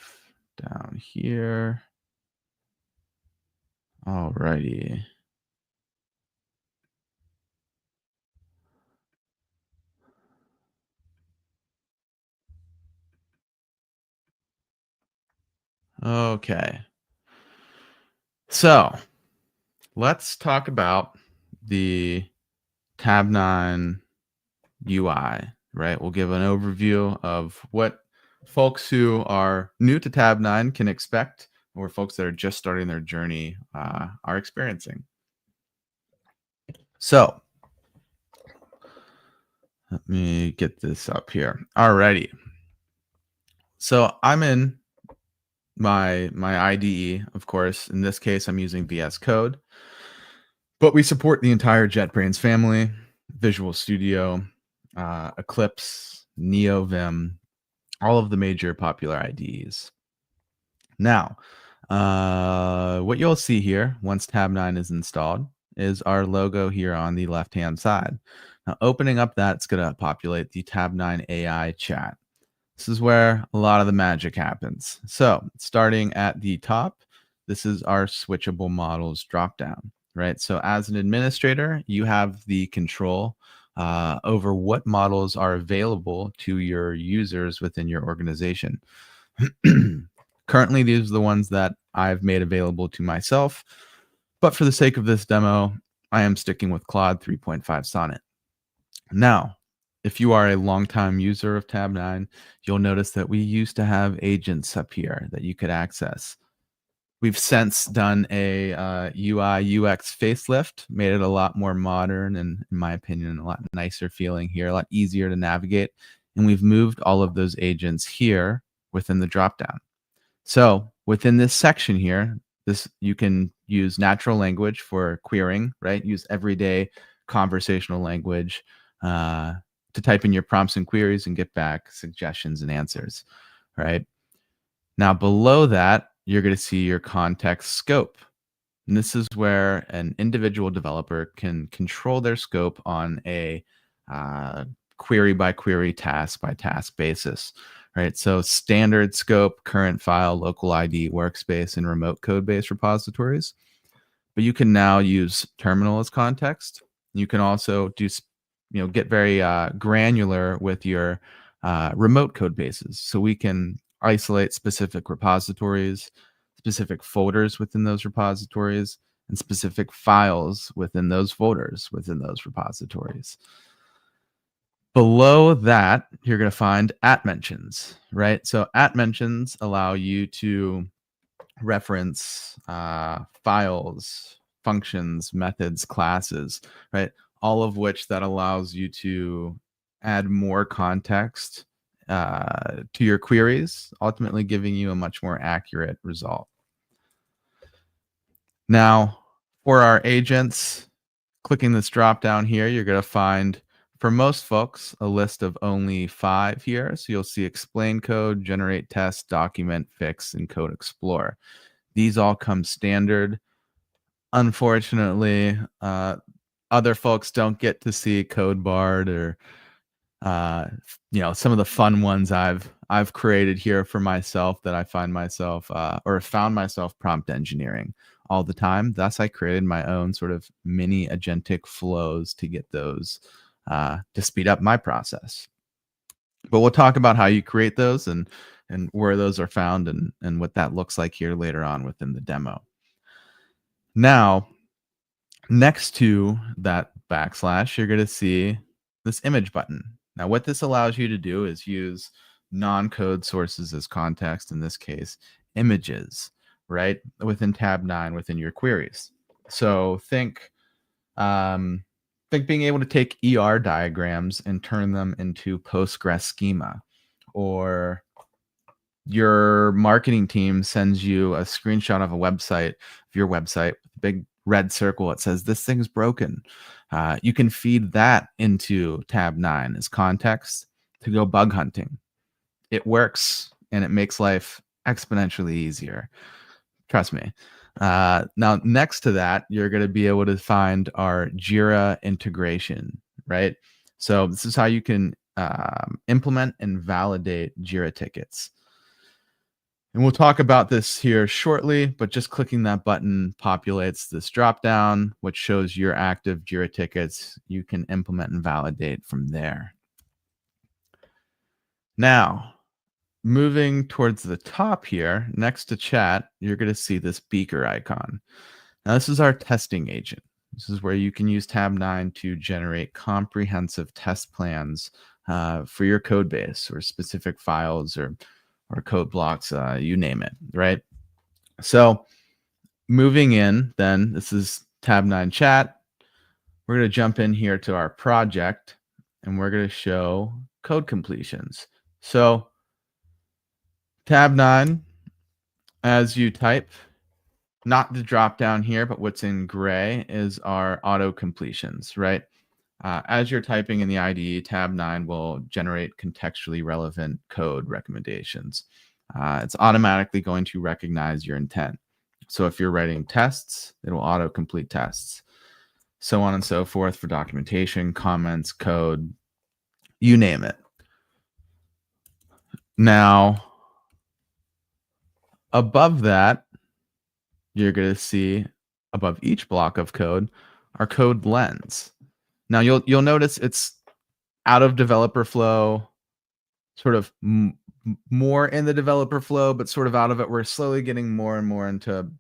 down here. Alrighty. Okay. So let's talk about the Tabnine UI, right? We'll give an overview of what folks who are new to Tabnine can expect, or folks that are just starting their journey are experiencing. So let me get this up here. Alrighty. So I'm in my IDE, of course. In this case, I'm using VS Code, but we support the entire JetBrains family, Visual Studio, Eclipse, NeoVim, all of the major popular IDEs. Now, what you'll see here once Tabnine is installed is our logo here on the left-hand side. Now, opening up that, it's going to populate the Tabnine AI chat. This is where a lot of the magic happens. So starting at the top, this is our switchable models dropdown, right? So as an administrator, you have the control over what models are available to your users within your organization. Currently, these are the ones that I've made available to myself, but for the sake of this demo, I am sticking with Claude 3.5 Sonnet. Now, if you are a longtime user of Tabnine, you'll notice that we used to have agents up here that you could access. We've since done a UI UX facelift, made it a lot more modern and, in my opinion, a lot nicer feeling here, a lot easier to navigate. And we've moved all of those agents here within the dropdown. So within this section here, you can use natural language for querying, right? Use everyday conversational language to type in your prompts and queries and get back suggestions and answers, right? Now below that, you're going to see your context scope. And this is where an individual developer can control their scope on a query by query, task by task basis, right? So standard scope, current file, local ID, workspace, and remote code-based repositories. But you can now use terminal as context. You can also do, get very granular with your remote code bases. So we can isolate specific repositories, specific folders within those repositories, and specific files within those folders within those repositories. Below that, you're going to find @mentions, right? So @mentions allow you to reference files, functions, methods, classes, right? All of which that allows you to add more context to your queries, ultimately giving you a much more accurate result. Now, for our agents, clicking this drop down here, you're going to find, for most folks, a list of only 5 here. So you'll see explain code, generate test, document, fix, and code explore. These all come standard. Unfortunately, other folks don't get to see code bard or some of the fun ones I've created here for myself that I find myself or found myself prompt engineering all the time. Thus, I created my own sort of mini agentic flows to get those to speed up my process. But we'll talk about how you create those and where those are found and what that looks like here later on within the demo. Now, next to that backslash, you're going to see this image button. Now, what this allows you to do is use non-code sources as context, in this case, images, right, within Tabnine, within your queries. So think being able to take ER diagrams and turn them into Postgres schema, or your marketing team sends you a screenshot of a website, of your website, with a big red circle that says this thing's broken. You can feed that into Tabnine as context to go bug hunting. It works and it makes life exponentially easier. Trust me. Now, next to that, you're going to be able to find our Jira integration, right? So this is how you can implement and validate Jira tickets. And we'll talk about this here shortly, but just clicking that button populates this dropdown, which shows your active Jira tickets. You can implement and validate from there. Now, moving towards the top here, next to chat, you're going to see this beaker icon. Now, this is our testing agent. This is where you can use Tabnine to generate comprehensive test plans for your code base or specific files or code blocks, you name it, right? So moving in, then, this is Tabnine chat. We're going to jump in here to our project, and we're going to show code completions. So Tabnine As you type, not the drop down here, but what's in gray is our auto completions, right? As you're typing in the IDE, Tab9 will generate contextually relevant code recommendations. It's automatically going to recognize your intent. So if you're writing tests, it will auto-complete tests, so on and so forth for documentation, comments, code, you name it. Now, above that, you're going to see above each block of code, our code lens. Now you'll notice it's out of developer flow, sort of more in the developer flow, but sort of out of it. We're slowly getting more and more into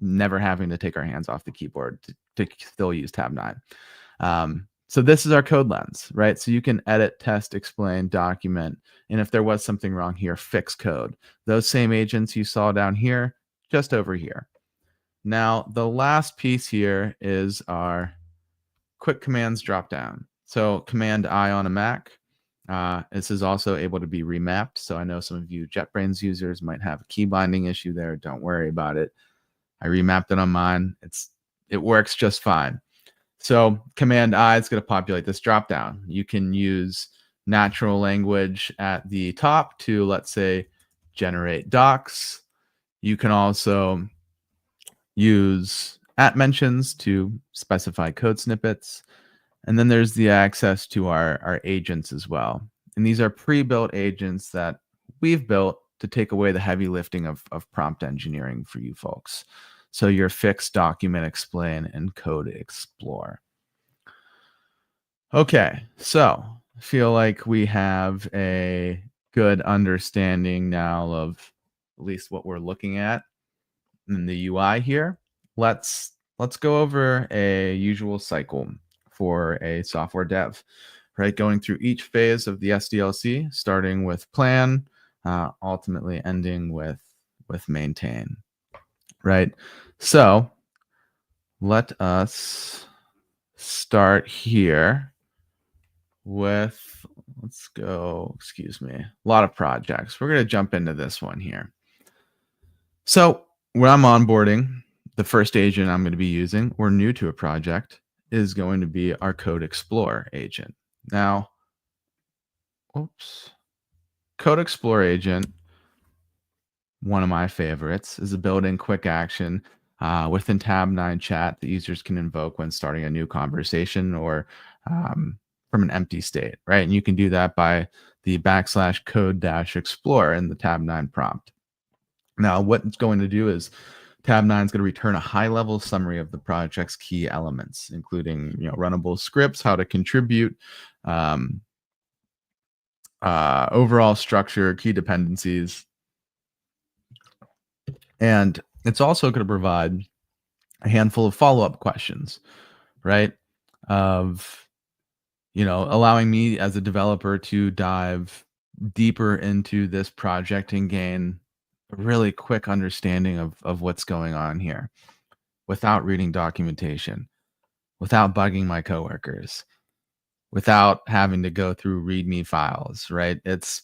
never having to take our hands off the keyboard to still use tab 9. So this is our code lens, right? So you can edit, test, explain, document, and if there was something wrong here, fix code. Those same agents you saw down here, just over here. Now, the last piece here is our quick commands drop down. So Command I on a Mac. This is also able to be remapped. So I know some of you JetBrains users might have a key binding issue there. Don't worry about it. I remapped it on mine. It works just fine. So Command I is going to populate this drop down. You can use natural language at the top to, let's say, generate docs. You can also use @mentions to specify code snippets. And then there's the access to our agents as well. And these are pre-built agents that we've built to take away the heavy lifting of prompt engineering for you folks. So your fix, document, explain, and code explore. Okay, so I feel like we have a good understanding now of at least what we're looking at in the UI here. Let's go over a usual cycle for a software dev, right? Going through each phase of the SDLC, starting with plan, ultimately ending with maintain, right? So let us start here with, let's go, excuse me, a lot of projects. We're going to jump into this one here. So when I'm onboarding, the first agent I'm going to be using, or new to a project, is going to be our Code Explore agent. Now, Code Explore agent, one of my favorites, is a built-in quick action within Tab 9 chat that users can invoke when starting a new conversation or from an empty state, right? And you can do that by the /code-explore in the Tab 9 prompt. Now, what it's going to do is Tab 9 is going to return a high-level summary of the project's key elements, including runnable scripts, how to contribute, overall structure, key dependencies, and it's also going to provide a handful of follow-up questions, right? Of allowing me as a developer to dive deeper into this project and gain a really quick understanding of what's going on here without reading documentation, without bugging my coworkers, without having to go through README files, right? It's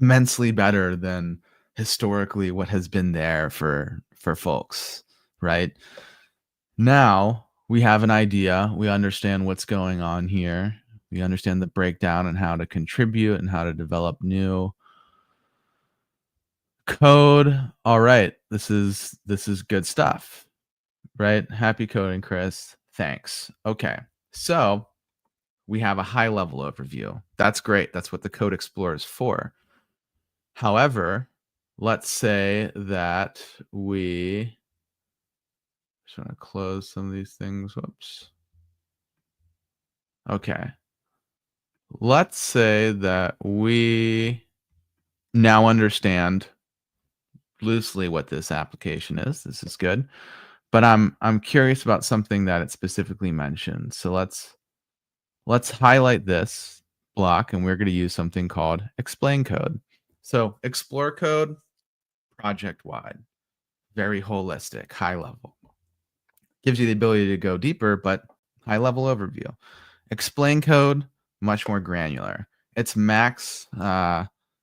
immensely better than historically what has been there for folks, right? Now we have an idea. We understand what's going on here. We understand the breakdown and how to contribute and how to develop new code. All right, this is good stuff, right? Happy coding, Chris. Thanks. Okay, so we have a high level overview. That's great. That's what the Code Explorer is for. However, let's say that we just want to close some of these things. Whoops. Okay. Let's say that we now understand loosely what this application is. This is good. But I'm curious about something that it specifically mentioned. So let's highlight this block, and we're going to use something called explain code. So explore code, project wide, very holistic, high level. Gives you the ability to go deeper, but high level overview. Explain code, much more granular. Its max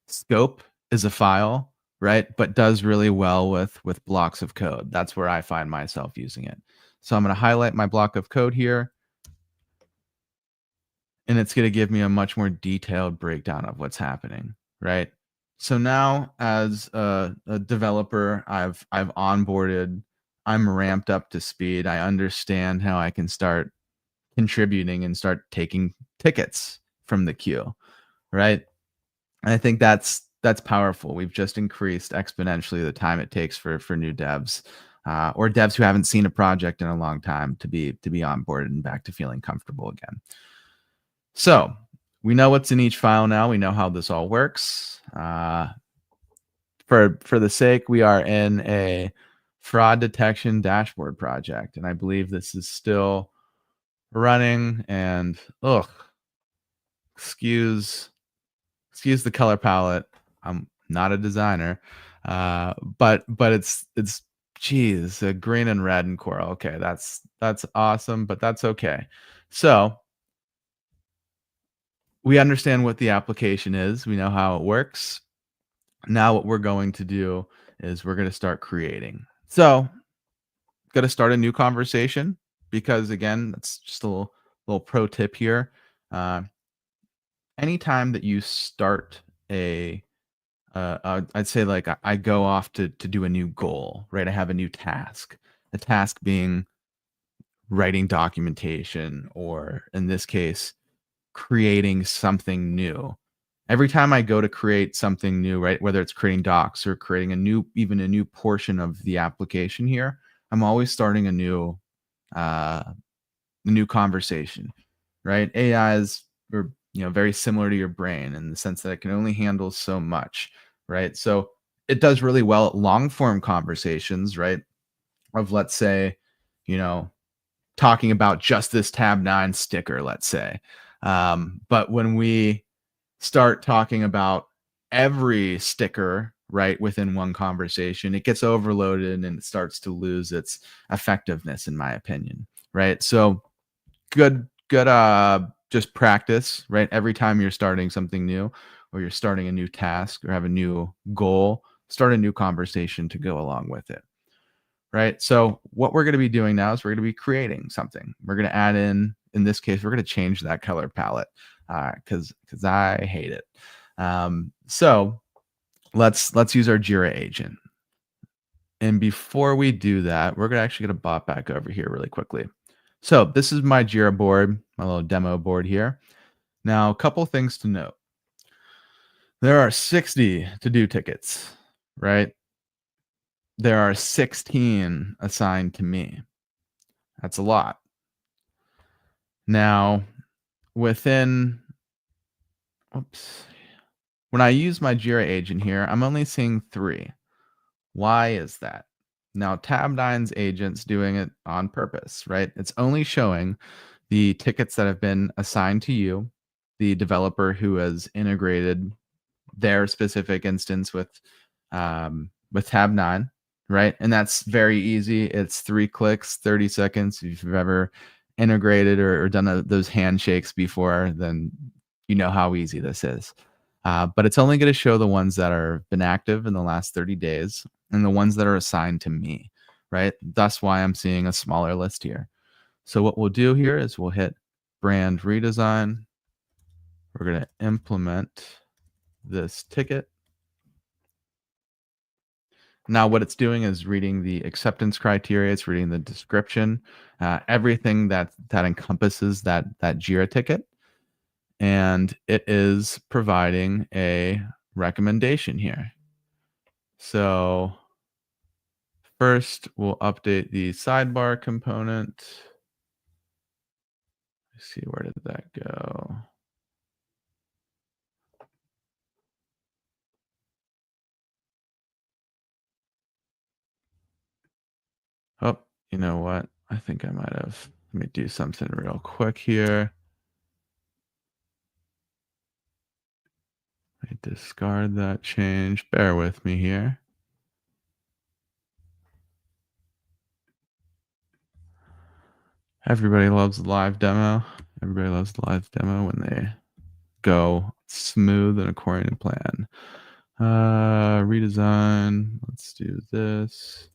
scope is a file, right? But does really well with blocks of code. That's where I find myself using it. So I'm going to highlight my block of code here, and it's going to give me a much more detailed breakdown of what's happening, right? So now as a developer, I've onboarded, I'm ramped up to speed. I understand how I can start contributing and start taking tickets from the queue, right? And I think that's powerful. We've just increased exponentially the time it takes for new devs or devs who haven't seen a project in a long time to be onboarded and back to feeling comfortable again. So we know what's in each file now. We know how this all works. For the sake, we are in a fraud detection dashboard project, and I believe this is still running. And excuse the color palette. I'm not a designer, but it's geez, green and red and coral. Okay, that's awesome, but that's okay. So we understand what the application is. We know how it works. Now what we're going to do is we're going to start creating. So going to start a new conversation because again, that's just a little pro tip here. Anytime that you start I'd say like I go off to do a new goal, right? I have a new task. The task being writing documentation, or in this case, creating something new. Every time I go to create something new, right? Whether it's creating docs or creating even a new portion of the application here, I'm always starting a new conversation, right? AI is very similar to your brain in the sense that it can only handle so much, right? So it does really well at long form conversations, right? Of let's say, talking about just this Tabnine sticker, let's say. But when we start talking about every sticker, right, within one conversation, it gets overloaded and it starts to lose its effectiveness, in my opinion, right? So good just practice, right? Every time you're starting something new or you're starting a new task or have a new goal, start a new conversation to go along with it, right? So what we're going to be doing now is we're going to be creating something. We're going to add in this case, we're going to change that color palette because I hate it. So let's use our Jira agent. And before we do that, we're actually going to bop back over here really quickly. So this is my Jira board, my little demo board here. Now, a couple things to note. There are 60 to-do tickets, right? There are 16 assigned to me. That's a lot. Now, when I use my Jira agent here, I'm only seeing 3. Why is that? Now, Tabnine's agent's doing it on purpose, right? It's only showing the tickets that have been assigned to you, the developer who has integrated their specific instance with Tabnine, right? And that's very easy. It's 3 clicks, 30 seconds. If you've ever integrated or done those handshakes before, then you know how easy this is. But it's only going to show the ones that are been active in the last 30 days and the ones that are assigned to me, right? That's why I'm seeing a smaller list here. So what we'll do here is we'll hit brand redesign. We're going to implement this ticket. Now what it's doing is reading the acceptance criteria. It's reading the description, everything that encompasses that Jira ticket. And it is providing a recommendation here. So first, we'll update the sidebar component. Let's see, where did that go? Oh, you know what? I think I might have. Let me do something real quick here. I discard that change. Bear with me here. Everybody loves the live demo. Everybody loves the live demo when they go smooth and according to plan. Redesign. Let's do this.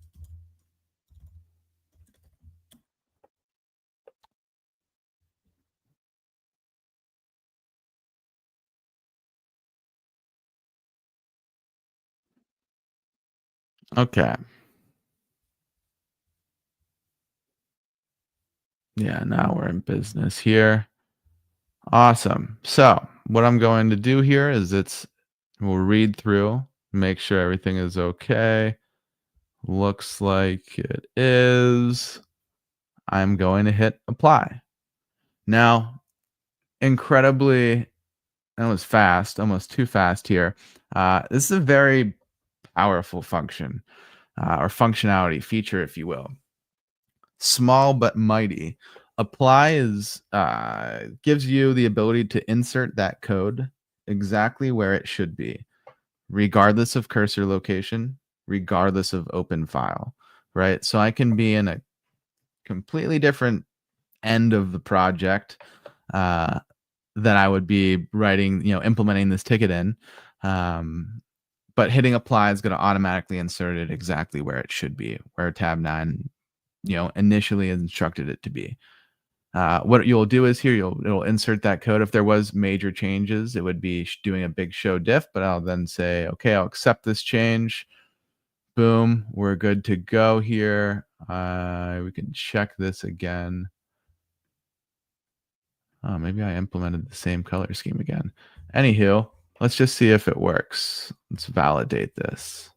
Okay. Yeah, now we're in business here. Awesome. So what I'm going to do here is we'll read through, make sure everything is okay. Looks like it is. I'm going to hit apply. Now, incredibly, that was fast, almost too fast here. This is a very powerful function or functionality feature, if you will. Small but mighty. Apply is gives you the ability to insert that code exactly where it should be, regardless of cursor location, regardless of open file, right? So I can be in a completely different end of the project that I would be writing, implementing this ticket in. But hitting apply is going to automatically insert it exactly where it should be, where Tabnine, initially instructed it to be. What you'll do is here, it'll insert that code. If there was major changes, it would be doing a big show diff, but I'll then say, okay, I'll accept this change. Boom, we're good to go here. We can check this again. Oh, maybe I implemented the same color scheme again. Anywho, let's just see if it works. Let's validate this.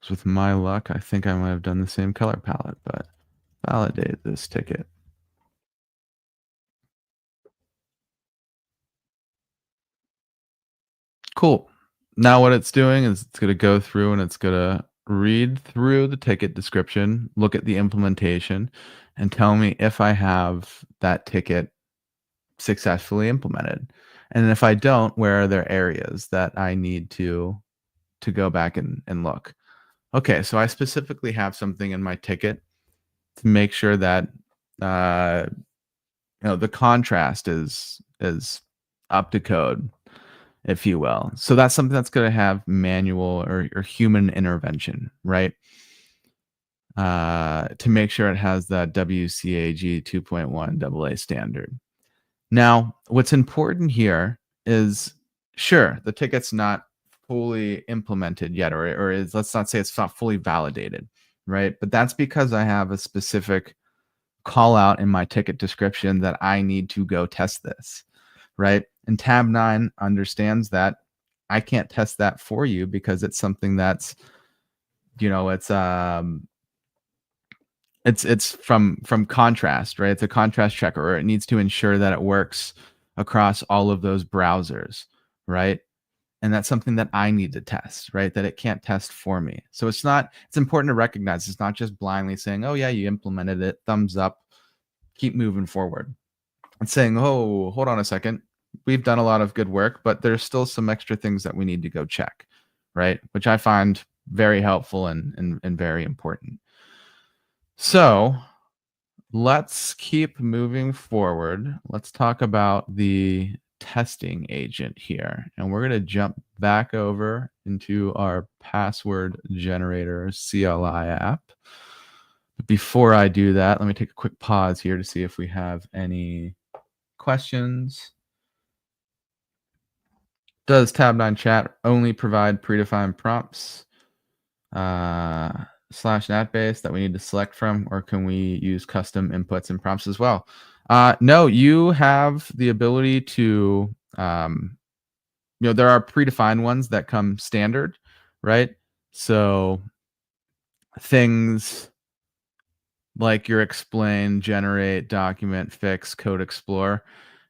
So with my luck, I think I might have done the same color palette, but validate this ticket. Cool. Now what it's doing is it's going to go through and it's going to read through the ticket description, look at the implementation, and tell me if I have that ticket successfully implemented. And if I don't, where are there areas that I need to go back and look? Okay, so I specifically have something in my ticket to make sure that the contrast is up to code, if you will. So that's something that's going to have manual or human intervention, right? To make sure it has that WCAG 2.1 AA standard. Now, what's important here is, sure, the ticket's not fully implemented yet, or is, let's not say it's not fully validated, right? But that's because I have a specific call out in my ticket description that I need to go test this, right? And Tabnine understands that I can't test that for you because it's something that's, it's from contrast, right? It's a contrast checker, or it needs to ensure that it works across all of those browsers, right? And that's something that I need to test, right? That it can't test for me. So it's important to recognize it's not just blindly saying, oh yeah, you implemented it, thumbs up, keep moving forward. It's saying, oh, hold on a second. We've done a lot of good work, but there's still some extra things that we need to go check, right? Which I find very helpful and very important. So let's keep moving forward. Let's talk about the testing agent here. And we're going to jump back over into our password generator CLI app. But before I do that, let me take a quick pause here to see if we have any questions. Does Tabnine chat only provide predefined prompts slash NAT base that we need to select from, or can we use custom inputs and prompts as well? No, you have the ability to, there are predefined ones that come standard, right? So things like your explain, generate, document, fix, code explore.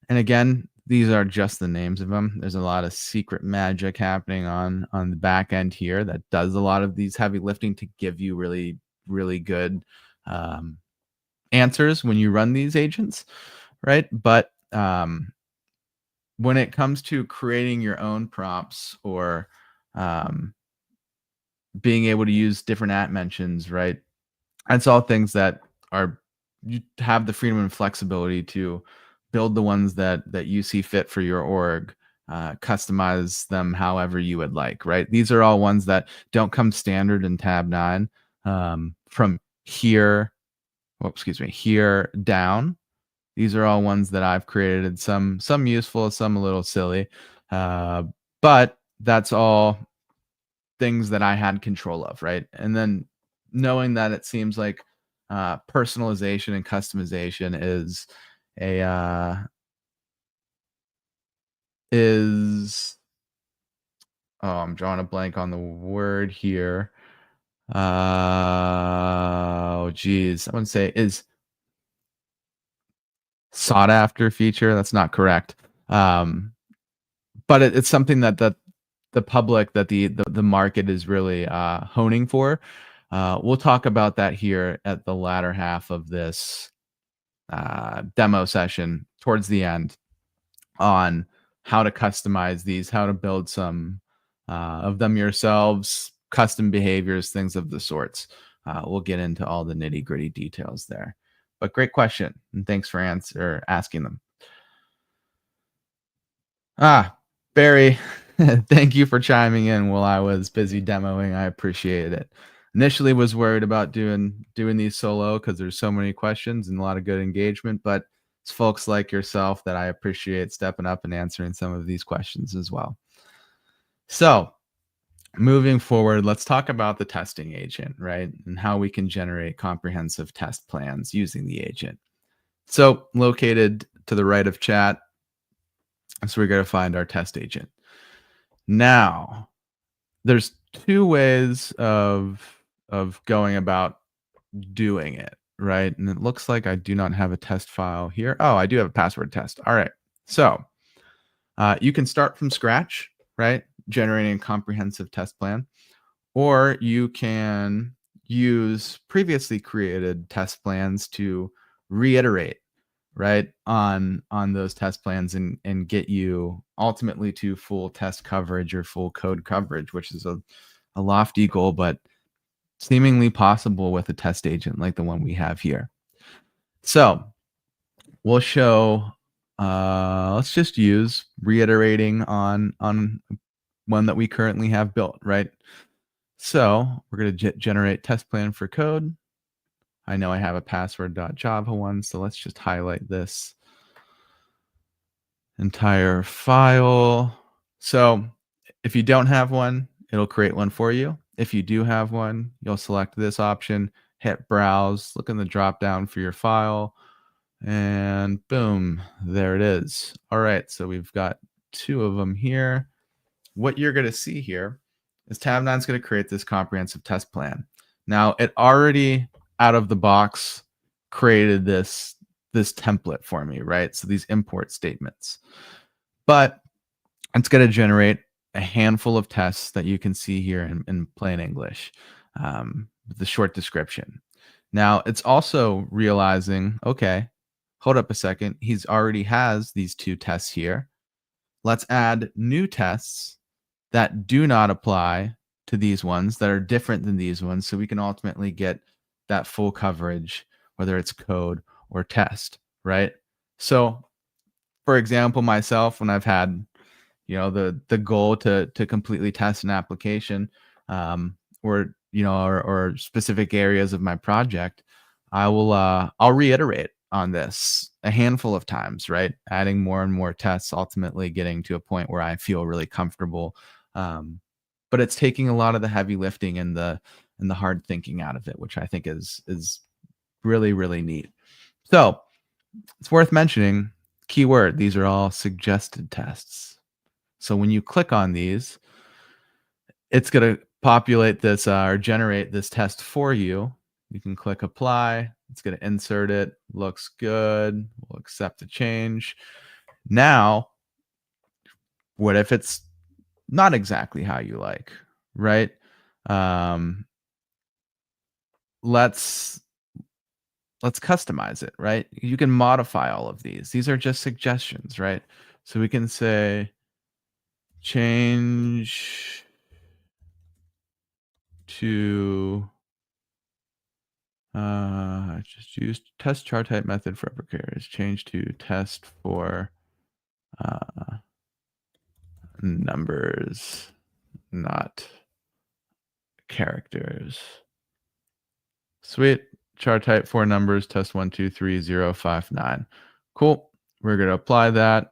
And again, these are just the names of them. There's a lot of secret magic happening on the back end here that does a lot of these heavy lifting to give you really, really good answers when you run these agents, right? But when it comes to creating your own prompts or being able to use different at mentions, right? That's all things that you have the freedom and flexibility to build the ones that you see fit for your org, customize them however you would like, right? These are all ones that don't come standard in Tabnine. From here, here down, these are all ones that I've created, some useful, some a little silly, but that's all things that I had control of, right? And then knowing that it seems like personalization and customization is a I'm drawing a blank on the word here. Oh geez, I wouldn't say is sought after feature. That's not correct. But it's something that the public, that the market is really honing for. We'll talk about that here at the latter half of this demo session towards the end, on how to customize these, how to build some of them yourselves, custom behaviors, things of the sorts. We'll get into all the nitty gritty details there. But great question, and thanks for asking them. Barry, thank you for chiming in while I was busy demoing. I appreciate it. Initially was worried about doing these solo because there's so many questions and a lot of good engagement, but it's folks like yourself that I appreciate stepping up and answering some of these questions as well. So moving forward, let's talk about the testing agent, right? And how we can generate comprehensive test plans using the agent. So located to the right of chat, so we're going to find our test agent. Now, there's two ways of going about doing it, right? And it looks like I do not have a test file here. Oh, I do have a password test. All right. So you can start from scratch, right? Generating a comprehensive test plan, or you can use previously created test plans to reiterate, right, on those test plans and get you ultimately to full test coverage or full code coverage, which is a lofty goal, but seemingly possible with a test agent like the one we have here. So we'll show, let's just use reiterating on one that we currently have built, right? So we're going to generate test plan for code. I know I have a password.java one, so let's just highlight this entire file. So if you don't have one, it'll create one for you. If you do have one, you'll select this option, hit browse, look in the drop down for your file, and boom, there it is. All right, so we've got two of them here. What you're going to see here is Tabnine's going to create this comprehensive test plan. Now, it already out of the box created this template for me, right? So these import statements. But it's going to generate a handful of tests that you can see here in plain English, with the short description. Now, it's also realizing, okay, hold up a second. He's already has these two tests here. Let's add new tests that do not apply to these ones, that are different than these ones, so we can ultimately get that full coverage, whether it's code or test, right? So, for example, myself, when I've had, the goal to completely test an application, or specific areas of my project, I'll reiterate on this a handful of times, right? Adding more and more tests, ultimately getting to a point where I feel really comfortable. But it's taking a lot of the heavy lifting and the hard thinking out of it, which I think is really, really neat. So it's worth mentioning, keyword, these are all suggested tests. So when you click on these, it's going to populate this or generate this test for you. You can click apply. It's going to insert it. Looks good. We'll accept the change. Now, what if it's not exactly how you like, right? Let's customize it, right? You can modify all of these. These are just suggestions, right? So we can say change to Just use test chart type method for upper carriers. Change to test for numbers, not characters. Sweet. Chart type for numbers, test 1, 2, 3, 0, 5, 9. Cool. We're going to apply that.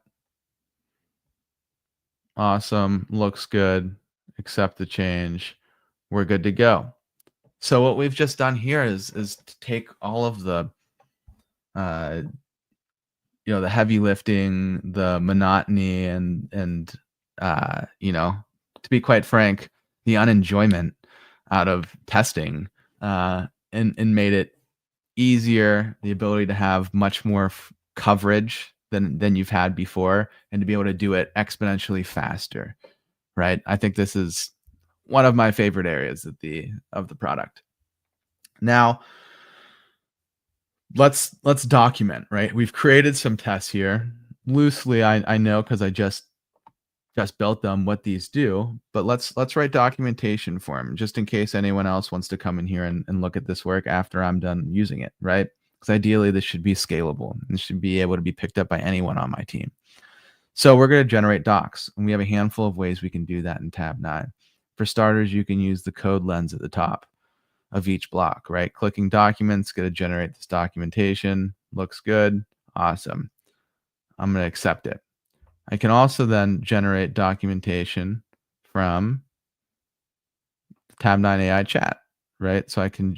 Awesome. Looks good. Accept the change. We're good to go. So what we've just done here is to take all of the the heavy lifting, the monotony, and to be quite frank, the unenjoyment out of testing, and made it easier, the ability to have much more coverage than you've had before, and to be able to do it exponentially faster, right? I think this is one of my favorite areas of the product. Now, let's document, right? We've created some tests here. Loosely, I know because I just built them what these do, but let's write documentation for them just in case anyone else wants to come in here and look at this work after I'm done using it, right? Because ideally this should be scalable and should be able to be picked up by anyone on my team. So we're going to generate docs, and we have a handful of ways we can do that in tab 9. For starters, you can use the code lens at the top of each block, right? Clicking documents, going to generate this documentation. Looks good. Awesome. I'm going to accept it. I can also then generate documentation from Tab9 AI chat, right? So I can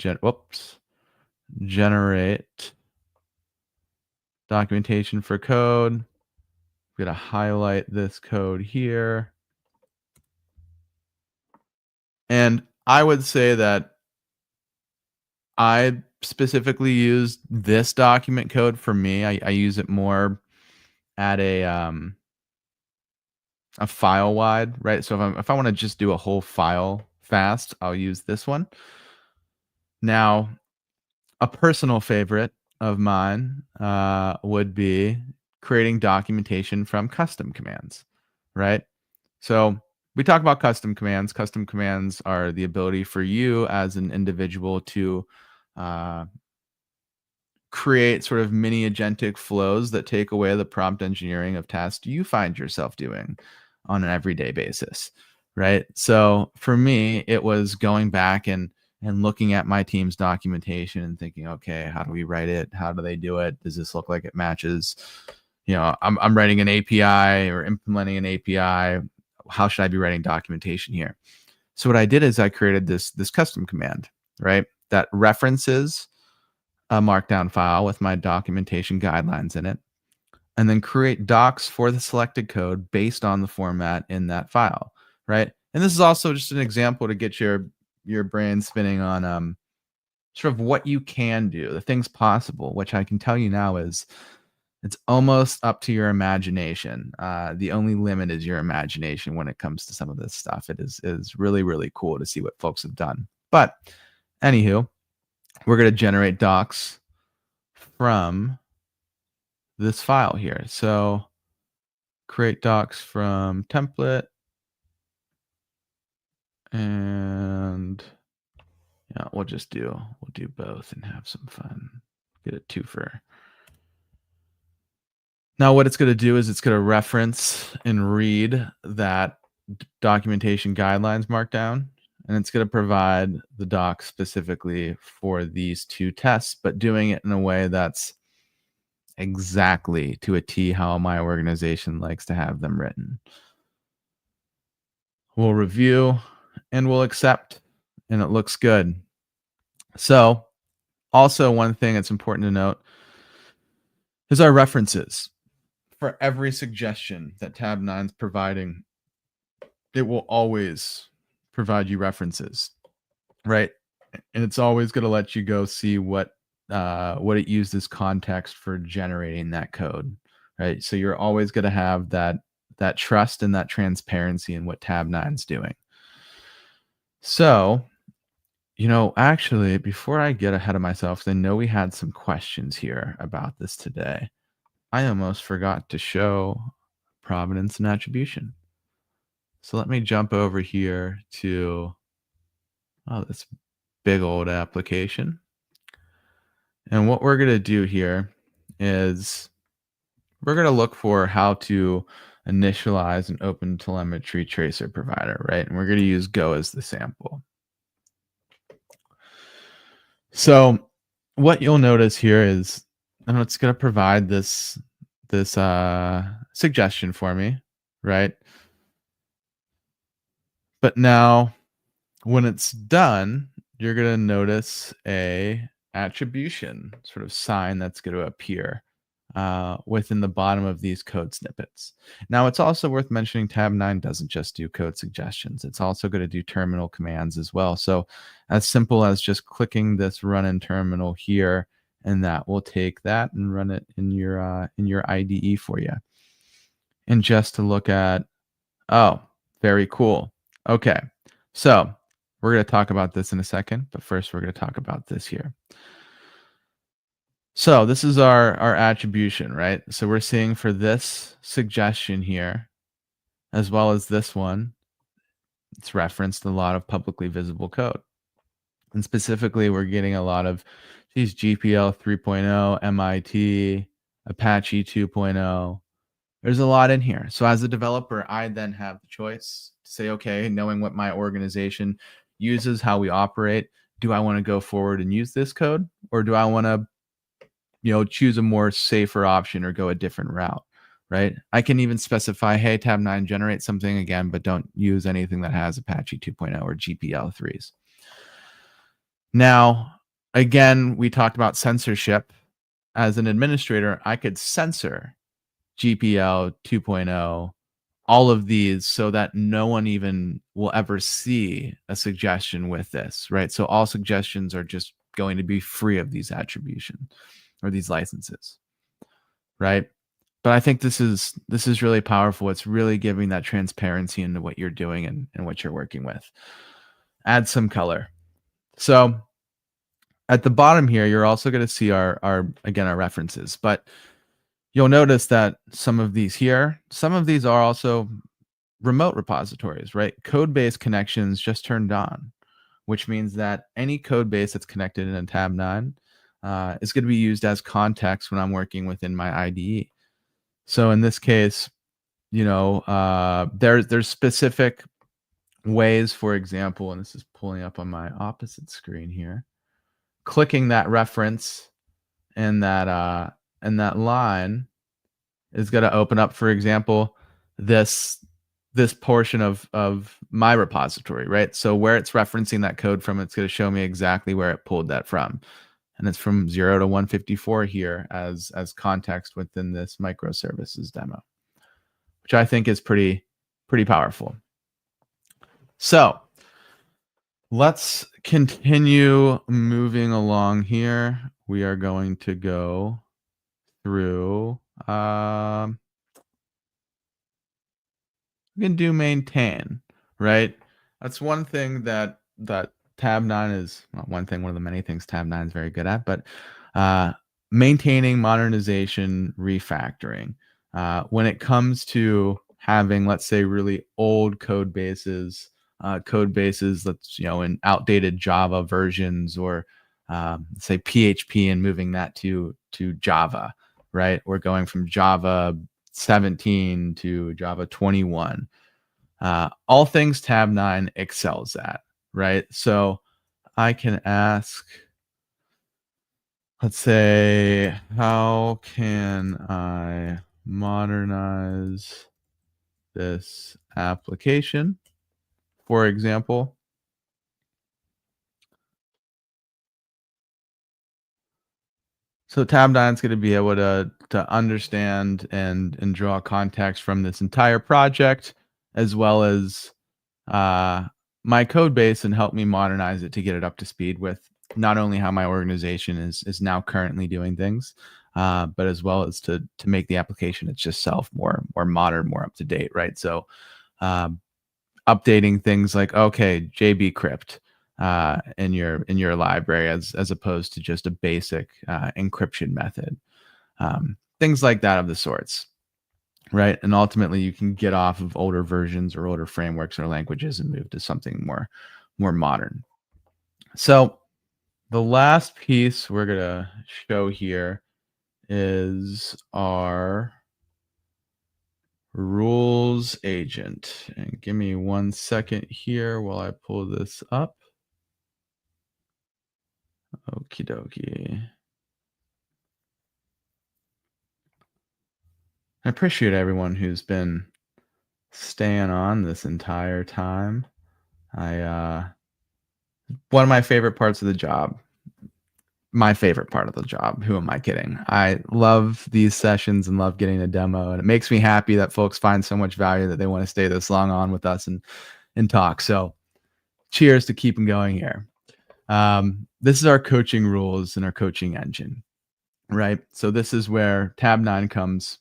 generate documentation for code. I'm going to highlight this code here. And I would say that I specifically use this document code for me. I use it more at a file wide, right? So if I want to just do a whole file fast, I'll use this one. Now, a personal favorite of mine would be creating documentation from custom commands, right? So we talk about custom commands. Custom commands are the ability for you as an individual to create sort of mini agentic flows that take away the prompt engineering of tasks you find yourself doing on an everyday basis, right? So for me, it was going back and looking at my team's documentation and thinking, okay, how do we write it? How do they do it? Does this look like it matches? I'm writing an API or implementing an API. How should I be writing documentation here? So what I did is I created this custom command, right? That references a markdown file with my documentation guidelines in it, and then create docs for the selected code based on the format in that file, right? And this is also just an example to get your brain spinning on sort of what you can do, the things possible, which I can tell you now is it's almost up to your imagination. The only limit is your imagination when it comes to some of this stuff. It is really, really cool to see what folks have done. But anywho, we're going to generate docs from this file here. So create docs from template, and yeah, we'll do both and have some fun. Get a twofer. Now what it's going to do is it's going to reference and read that documentation guidelines markdown, and it's going to provide the doc specifically for these two tests, but doing it in a way that's exactly to a T how my organization likes to have them written. We'll review and we'll accept, and it looks good. So also one thing that's important to note is our references. For every suggestion that Tab 9 is providing, it will always provide you references, right? And it's always going to let you go see what it used as context for generating that code, right? So you're always going to have that trust and that transparency in what Tab 9 is doing. So, actually, before I get ahead of myself, I know we had some questions here about this today. I almost forgot to show provenance and attribution. So let me jump over here to this big old application. And what we're going to do here is we're going to look for how to initialize an open telemetry tracer provider, right? And we're going to use Go as the sample. So what you'll notice here is, and it's going to provide this suggestion for me, right? But now when it's done, you're going to notice a attribution sort of sign that's going to appear within the bottom of these code snippets. Now, it's also worth mentioning Tabnine doesn't just do code suggestions. It's also going to do terminal commands as well. So as simple as just clicking this run in terminal here, and that will take that and run it in your IDE for you. And just to look at, oh, very cool. Okay, so we're going to talk about this in a second, but first we're going to talk about this here. So this is our attribution, right? So we're seeing for this suggestion here, as well as this one, it's referenced a lot of publicly visible code. And specifically, we're getting a lot of these GPL 3.0, MIT, Apache 2.0. There's a lot in here. So as a developer, I then have the choice to say, okay, knowing what my organization uses, how we operate, do I want to go forward and use this code, or do I want to choose a more safer option or go a different route, right? I can even specify, hey, Tabnine, generate something again, but don't use anything that has Apache 2.0 or GPL 3s. Now, again, we talked about censorship. As an administrator, I could censor GPL 2.0, all of these, so that no one even will ever see a suggestion with this, right? So all suggestions are just going to be free of these attribution or these licenses, right? But I think this is really powerful. It's really giving that transparency into what you're doing and what you're working with. Add some color. So at the bottom here, you're also going to see our references, but you'll notice that some of these are also remote repositories, right? Code-based connections just turned on, which means that any code base that's connected in a Tabnine is going to be used as context when I'm working within my IDE. So in this case, there's specific ways, for example, and this is pulling up on my opposite screen here, clicking that reference and that line is going to open up, for example, this portion of my repository, right? So where it's referencing that code from, it's going to show me exactly where it pulled that from. And it's from 0 to 154 here as context within this microservices demo, which I think is pretty powerful. So let's continue moving along here. We are going to go through, we can do maintain, right? That's one thing that Tabnine is, well, one of the many things Tabnine is very good at, but maintaining, modernization, refactoring. When it comes to having, let's say, really old code bases that's in outdated Java versions, or say PHP and moving that to Java, right? We're going from Java 17 to Java 21. All things Tabnine excels at, right? So I can ask, let's say, how can I modernize this application, for example? So Tabnine is going to be able to understand and draw context from this entire project, as well as my code base, and help me modernize it to get it up to speed with not only how my organization is now currently doing things, but as well as to make the application itself more modern, more up to date, right? So updating things like, okay, JB crypt in your library as opposed to just a basic encryption method, things like that of the sorts, right? And ultimately, you can get off of older versions or older frameworks or languages and move to something more modern. So the last piece we're going to show here is our rules agent. And give me 1 second here while I pull this up. Okie dokie. I appreciate everyone who's been staying on this entire time. One of my favorite parts of the job. My favorite part of the job. Who am I kidding? I love these sessions and love getting a demo, and it makes me happy that folks find so much value that they want to stay this long on with us and talk. So, cheers to keeping going here. This is our coaching rules and our coaching engine, right? So this is where tab 9 comes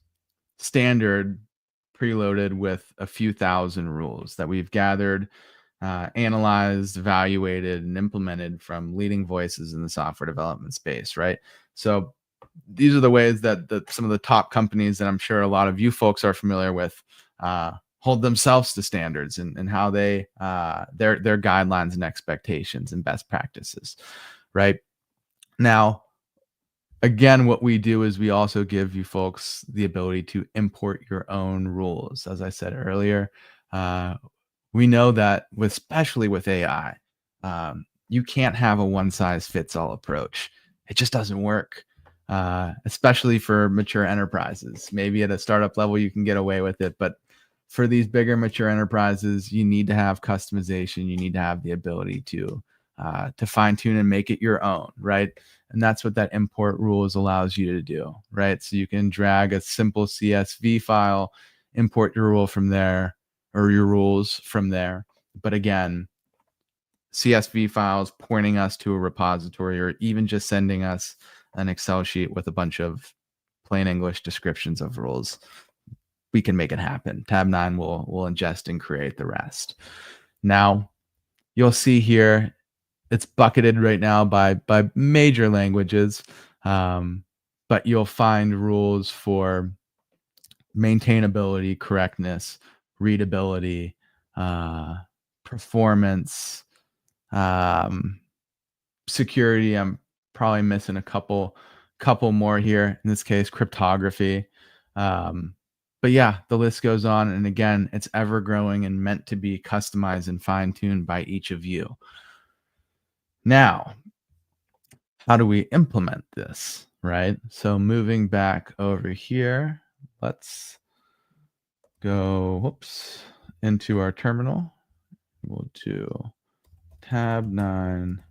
standard preloaded with a few thousand rules that we've gathered, analyzed, evaluated, and implemented from leading voices in the software development space, right? So these are the ways that some of the top companies that I'm sure a lot of you folks are familiar with hold themselves to standards and how they their guidelines and expectations and best practices, right? Now, again, what we do is we also give you folks the ability to import your own rules. As I said earlier, we know that especially with AI, you can't have a one size fits all approach. It just doesn't work, especially for mature enterprises. Maybe at a startup level, you can get away with it, but for these bigger mature enterprises, you need to have customization. You need to have the ability to fine tune and make it your own, right? And that's what that import rules allows you to do, right? So you can drag a simple CSV file, import your rule from there, or your rules from there. But again, CSV files pointing us to a repository, or even just sending us an Excel sheet with a bunch of plain English descriptions of rules, we can make it happen. Tab 9 will ingest and create the rest. Now, you'll see here, it's bucketed right now by major languages, but you'll find rules for maintainability, correctness, readability, performance, security. I'm probably missing a couple more here. In this case, cryptography. But yeah, the list goes on. And again, it's ever growing and meant to be customized and fine-tuned by each of you. Now, how do we implement this, right? So moving back over here, let's go, into our terminal. We'll do tab 9,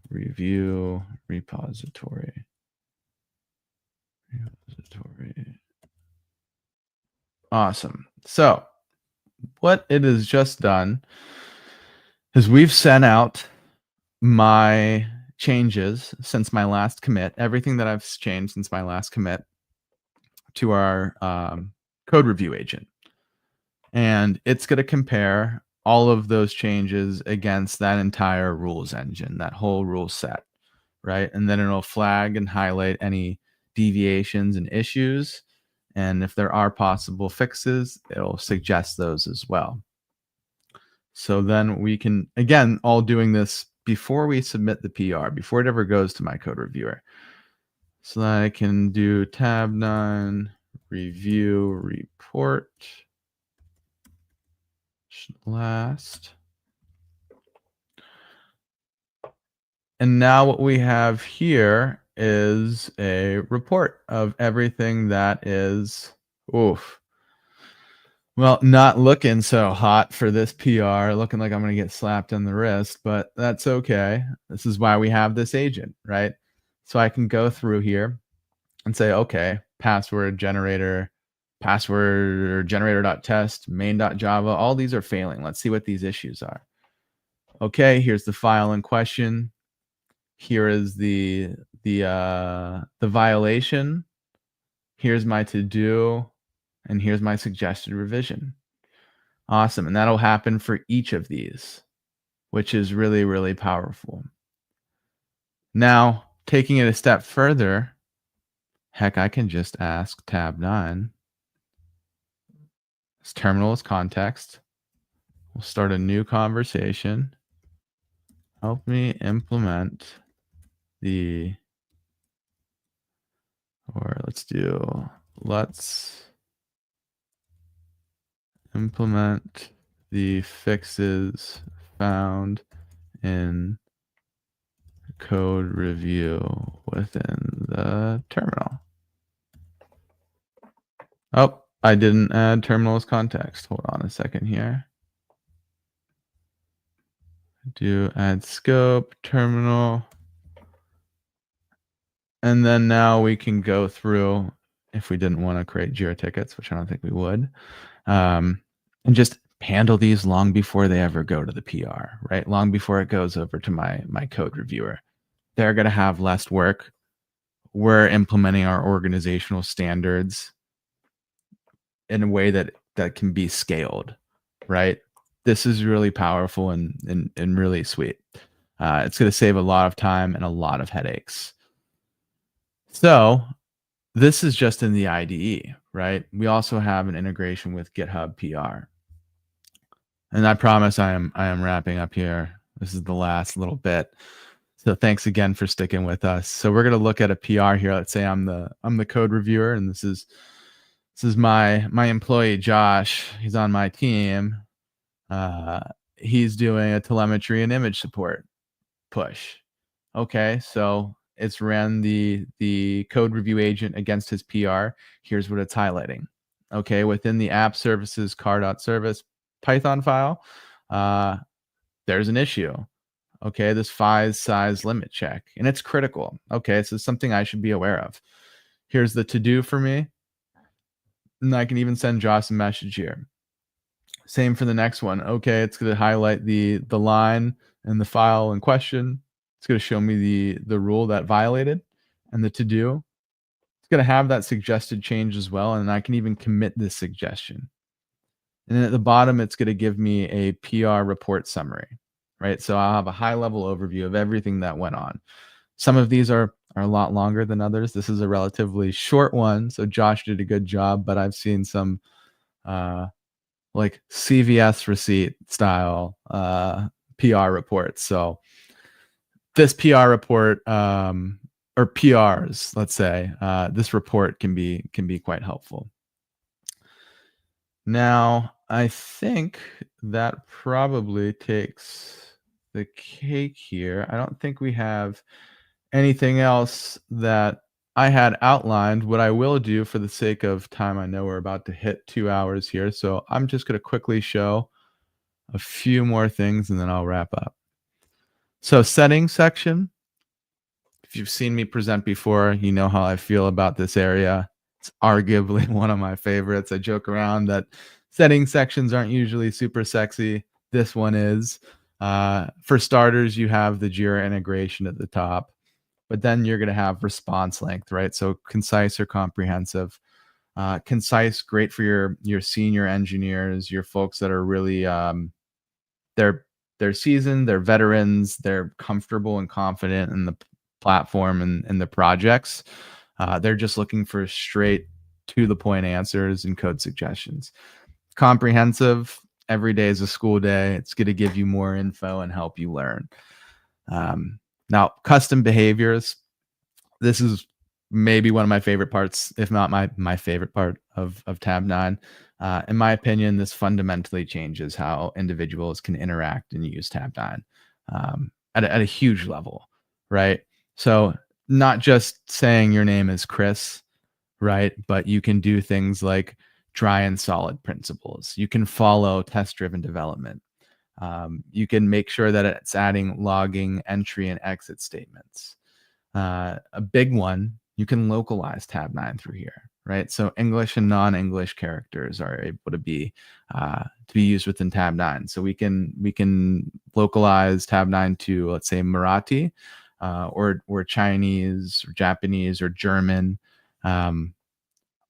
review repository. Awesome. So what it has just done is we've sent out my changes since my last commit, everything that I've changed since my last commit, to our code review agent. And it's going to compare all of those changes against that entire rules engine, that whole rule set, right? And then it'll flag and highlight any deviations and issues. And if there are possible fixes, it'll suggest those as well. So then we can, again, all doing this before we submit the PR, before it ever goes to my code reviewer. So that I can do tab 9, review report, last. And now what we have here is a report of everything that is, well, not looking so hot for this PR, looking like I'm going to get slapped on the wrist, but that's okay. This is why we have this agent, right? So I can go through here and say, okay, password generator, password generator.test, main.java, all these are failing. Let's see what these issues are. Okay, here's the file in question. Here is the violation. Here's my to-do, and here's my suggested revision. Awesome, and that'll happen for each of these, which is really, really powerful. Now, taking it a step further, heck, I can just ask tab 9. This terminal is context. We'll start a new conversation. Help me implement the, or let's implement the fixes found in code review within the terminal. Oh, I didn't add terminal as context. Hold on a second here. Do add scope, terminal. And then now we can go through, if we didn't want to create JIRA tickets, which I don't think we would, and just handle these long before they ever go to the PR, right? Long before it goes over to my code reviewer. They're going to have less work. We're implementing our organizational standards in a way that can be scaled, right? This is really powerful and really sweet. It's going to save a lot of time and a lot of headaches. So this is just in the IDE, right? We also have an integration with GitHub PR. And I promise I am wrapping up here. This is the last little bit. So thanks again for sticking with us. So we're going to look at a PR here. Let's say I'm the code reviewer, and this is my employee Josh. He's on my team. He's doing a telemetry and image support push. Okay, so it's ran the code review agent against his PR. Here's what it's highlighting. Okay, within the app services car.service Python file, there's an issue. Okay, this size limit check, and it's critical. Okay, so it's something I should be aware of. Here's the to-do for me. And I can even send Josh a message here. Same for the next one. Okay, it's going to highlight the line and the file in question. It's going to show me the rule that violated and the to-do. It's going to have that suggested change as well, and I can even commit this suggestion. And then at the bottom, it's going to give me a PR report summary, right? So I'll have a high-level overview of everything that went on. Some of these are a lot longer than others. This is a relatively short one, so Josh did a good job, but I've seen some like CVS receipt style PR reports. So this PR report, or PRs, let's say, this report can be quite helpful. Now, I think that probably takes the cake here. I don't think we have anything else that I had outlined. What I will do for the sake of time, I know we're about to hit 2 hours here, so I'm just going to quickly show a few more things and then I'll wrap up. So settings section, if you've seen me present before, you know how I feel about this area. It's arguably one of my favorites. I joke around that settings sections aren't usually super sexy. This one is. For starters, you have the JIRA integration at the top, but then you're going to have response length, right? So concise or comprehensive. Concise, great for your senior engineers, your folks that are really they're seasoned, they're veterans, they're comfortable and confident in the platform and the projects. They're just looking for straight to the point answers and code suggestions. Comprehensive, every day is a school day. It's going to give you more info and help you learn. Now, custom behaviors. This is maybe one of my favorite parts, if not my favorite part of Tabnine. In my opinion, this fundamentally changes how individuals can interact and use Tabnine at a huge level, right? So not just saying your name is Chris, right? But you can do things like dry and solid principles. You can follow test-driven development. You can make sure that it's adding logging, entry, and exit statements. A big one, you can localize Tabnine through here, right? So English and non-English characters are able to be used within Tabnine. So we can localize Tabnine to, let's say, Marathi, or Chinese, or Japanese, or German.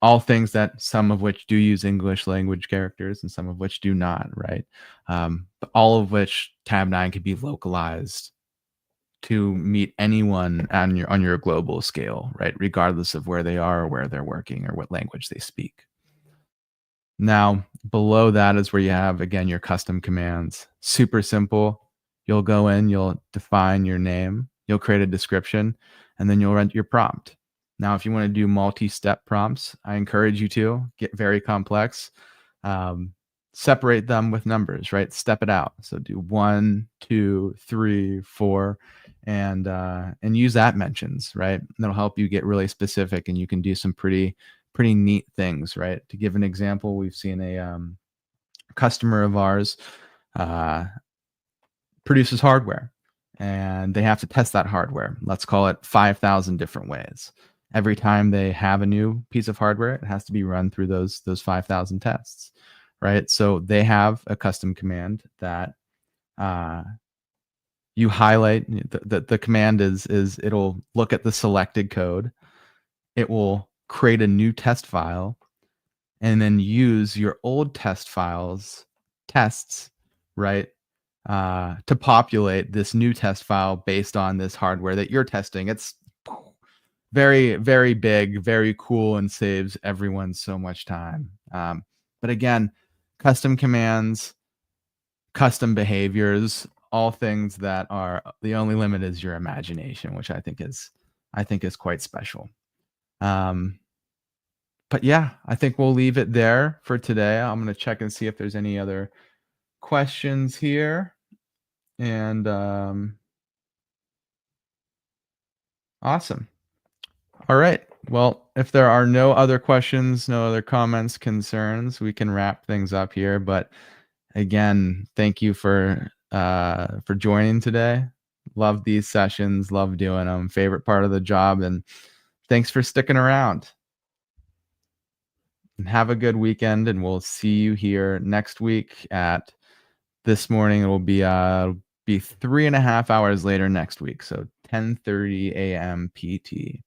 All things that some of which do use English language characters and some of which do not, right? But all of which Tabnine could be localized to meet anyone on your global scale, right? Regardless of where they are or where they're working or what language they speak. Now, below that is where you have, again, your custom commands. Super simple. You'll go in, you'll define your name. You'll create a description, and then you'll run your prompt. Now, if you want to do multi-step prompts, I encourage you to get very complex. Separate them with numbers, right? Step it out. So do 1, 2, 3, 4, and use that mentions, right? That'll help you get really specific, and you can do some pretty neat things, right? To give an example, we've seen a customer of ours produces hardware, and they have to test that hardware. Let's call it 5,000 different ways. Every time they have a new piece of hardware, it has to be run through those 5,000 tests, right? So they have a custom command that you highlight. The command is it'll look at the selected code. It will create a new test file, and then use your old test files tests, right, to populate this new test file based on this hardware that you're testing. It's very, very big, very cool, and saves everyone so much time. But again, custom commands, custom behaviors, all things that are the only limit is your imagination, which I think is quite special. But yeah, I think we'll leave it there for today. I'm going to check and see if there's any other questions here. And awesome. All right. Well, if there are no other questions, no other comments, concerns, we can wrap things up here. But again, thank you for joining today. Love these sessions. Love doing them. Favorite part of the job. And thanks for sticking around. And have a good weekend, and we'll see you here next week. At this morning, it will be 3.5 hours later next week, so 10:30 a.m. PT.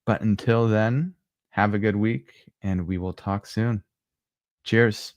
But until then, have a good week, and we will talk soon. Cheers.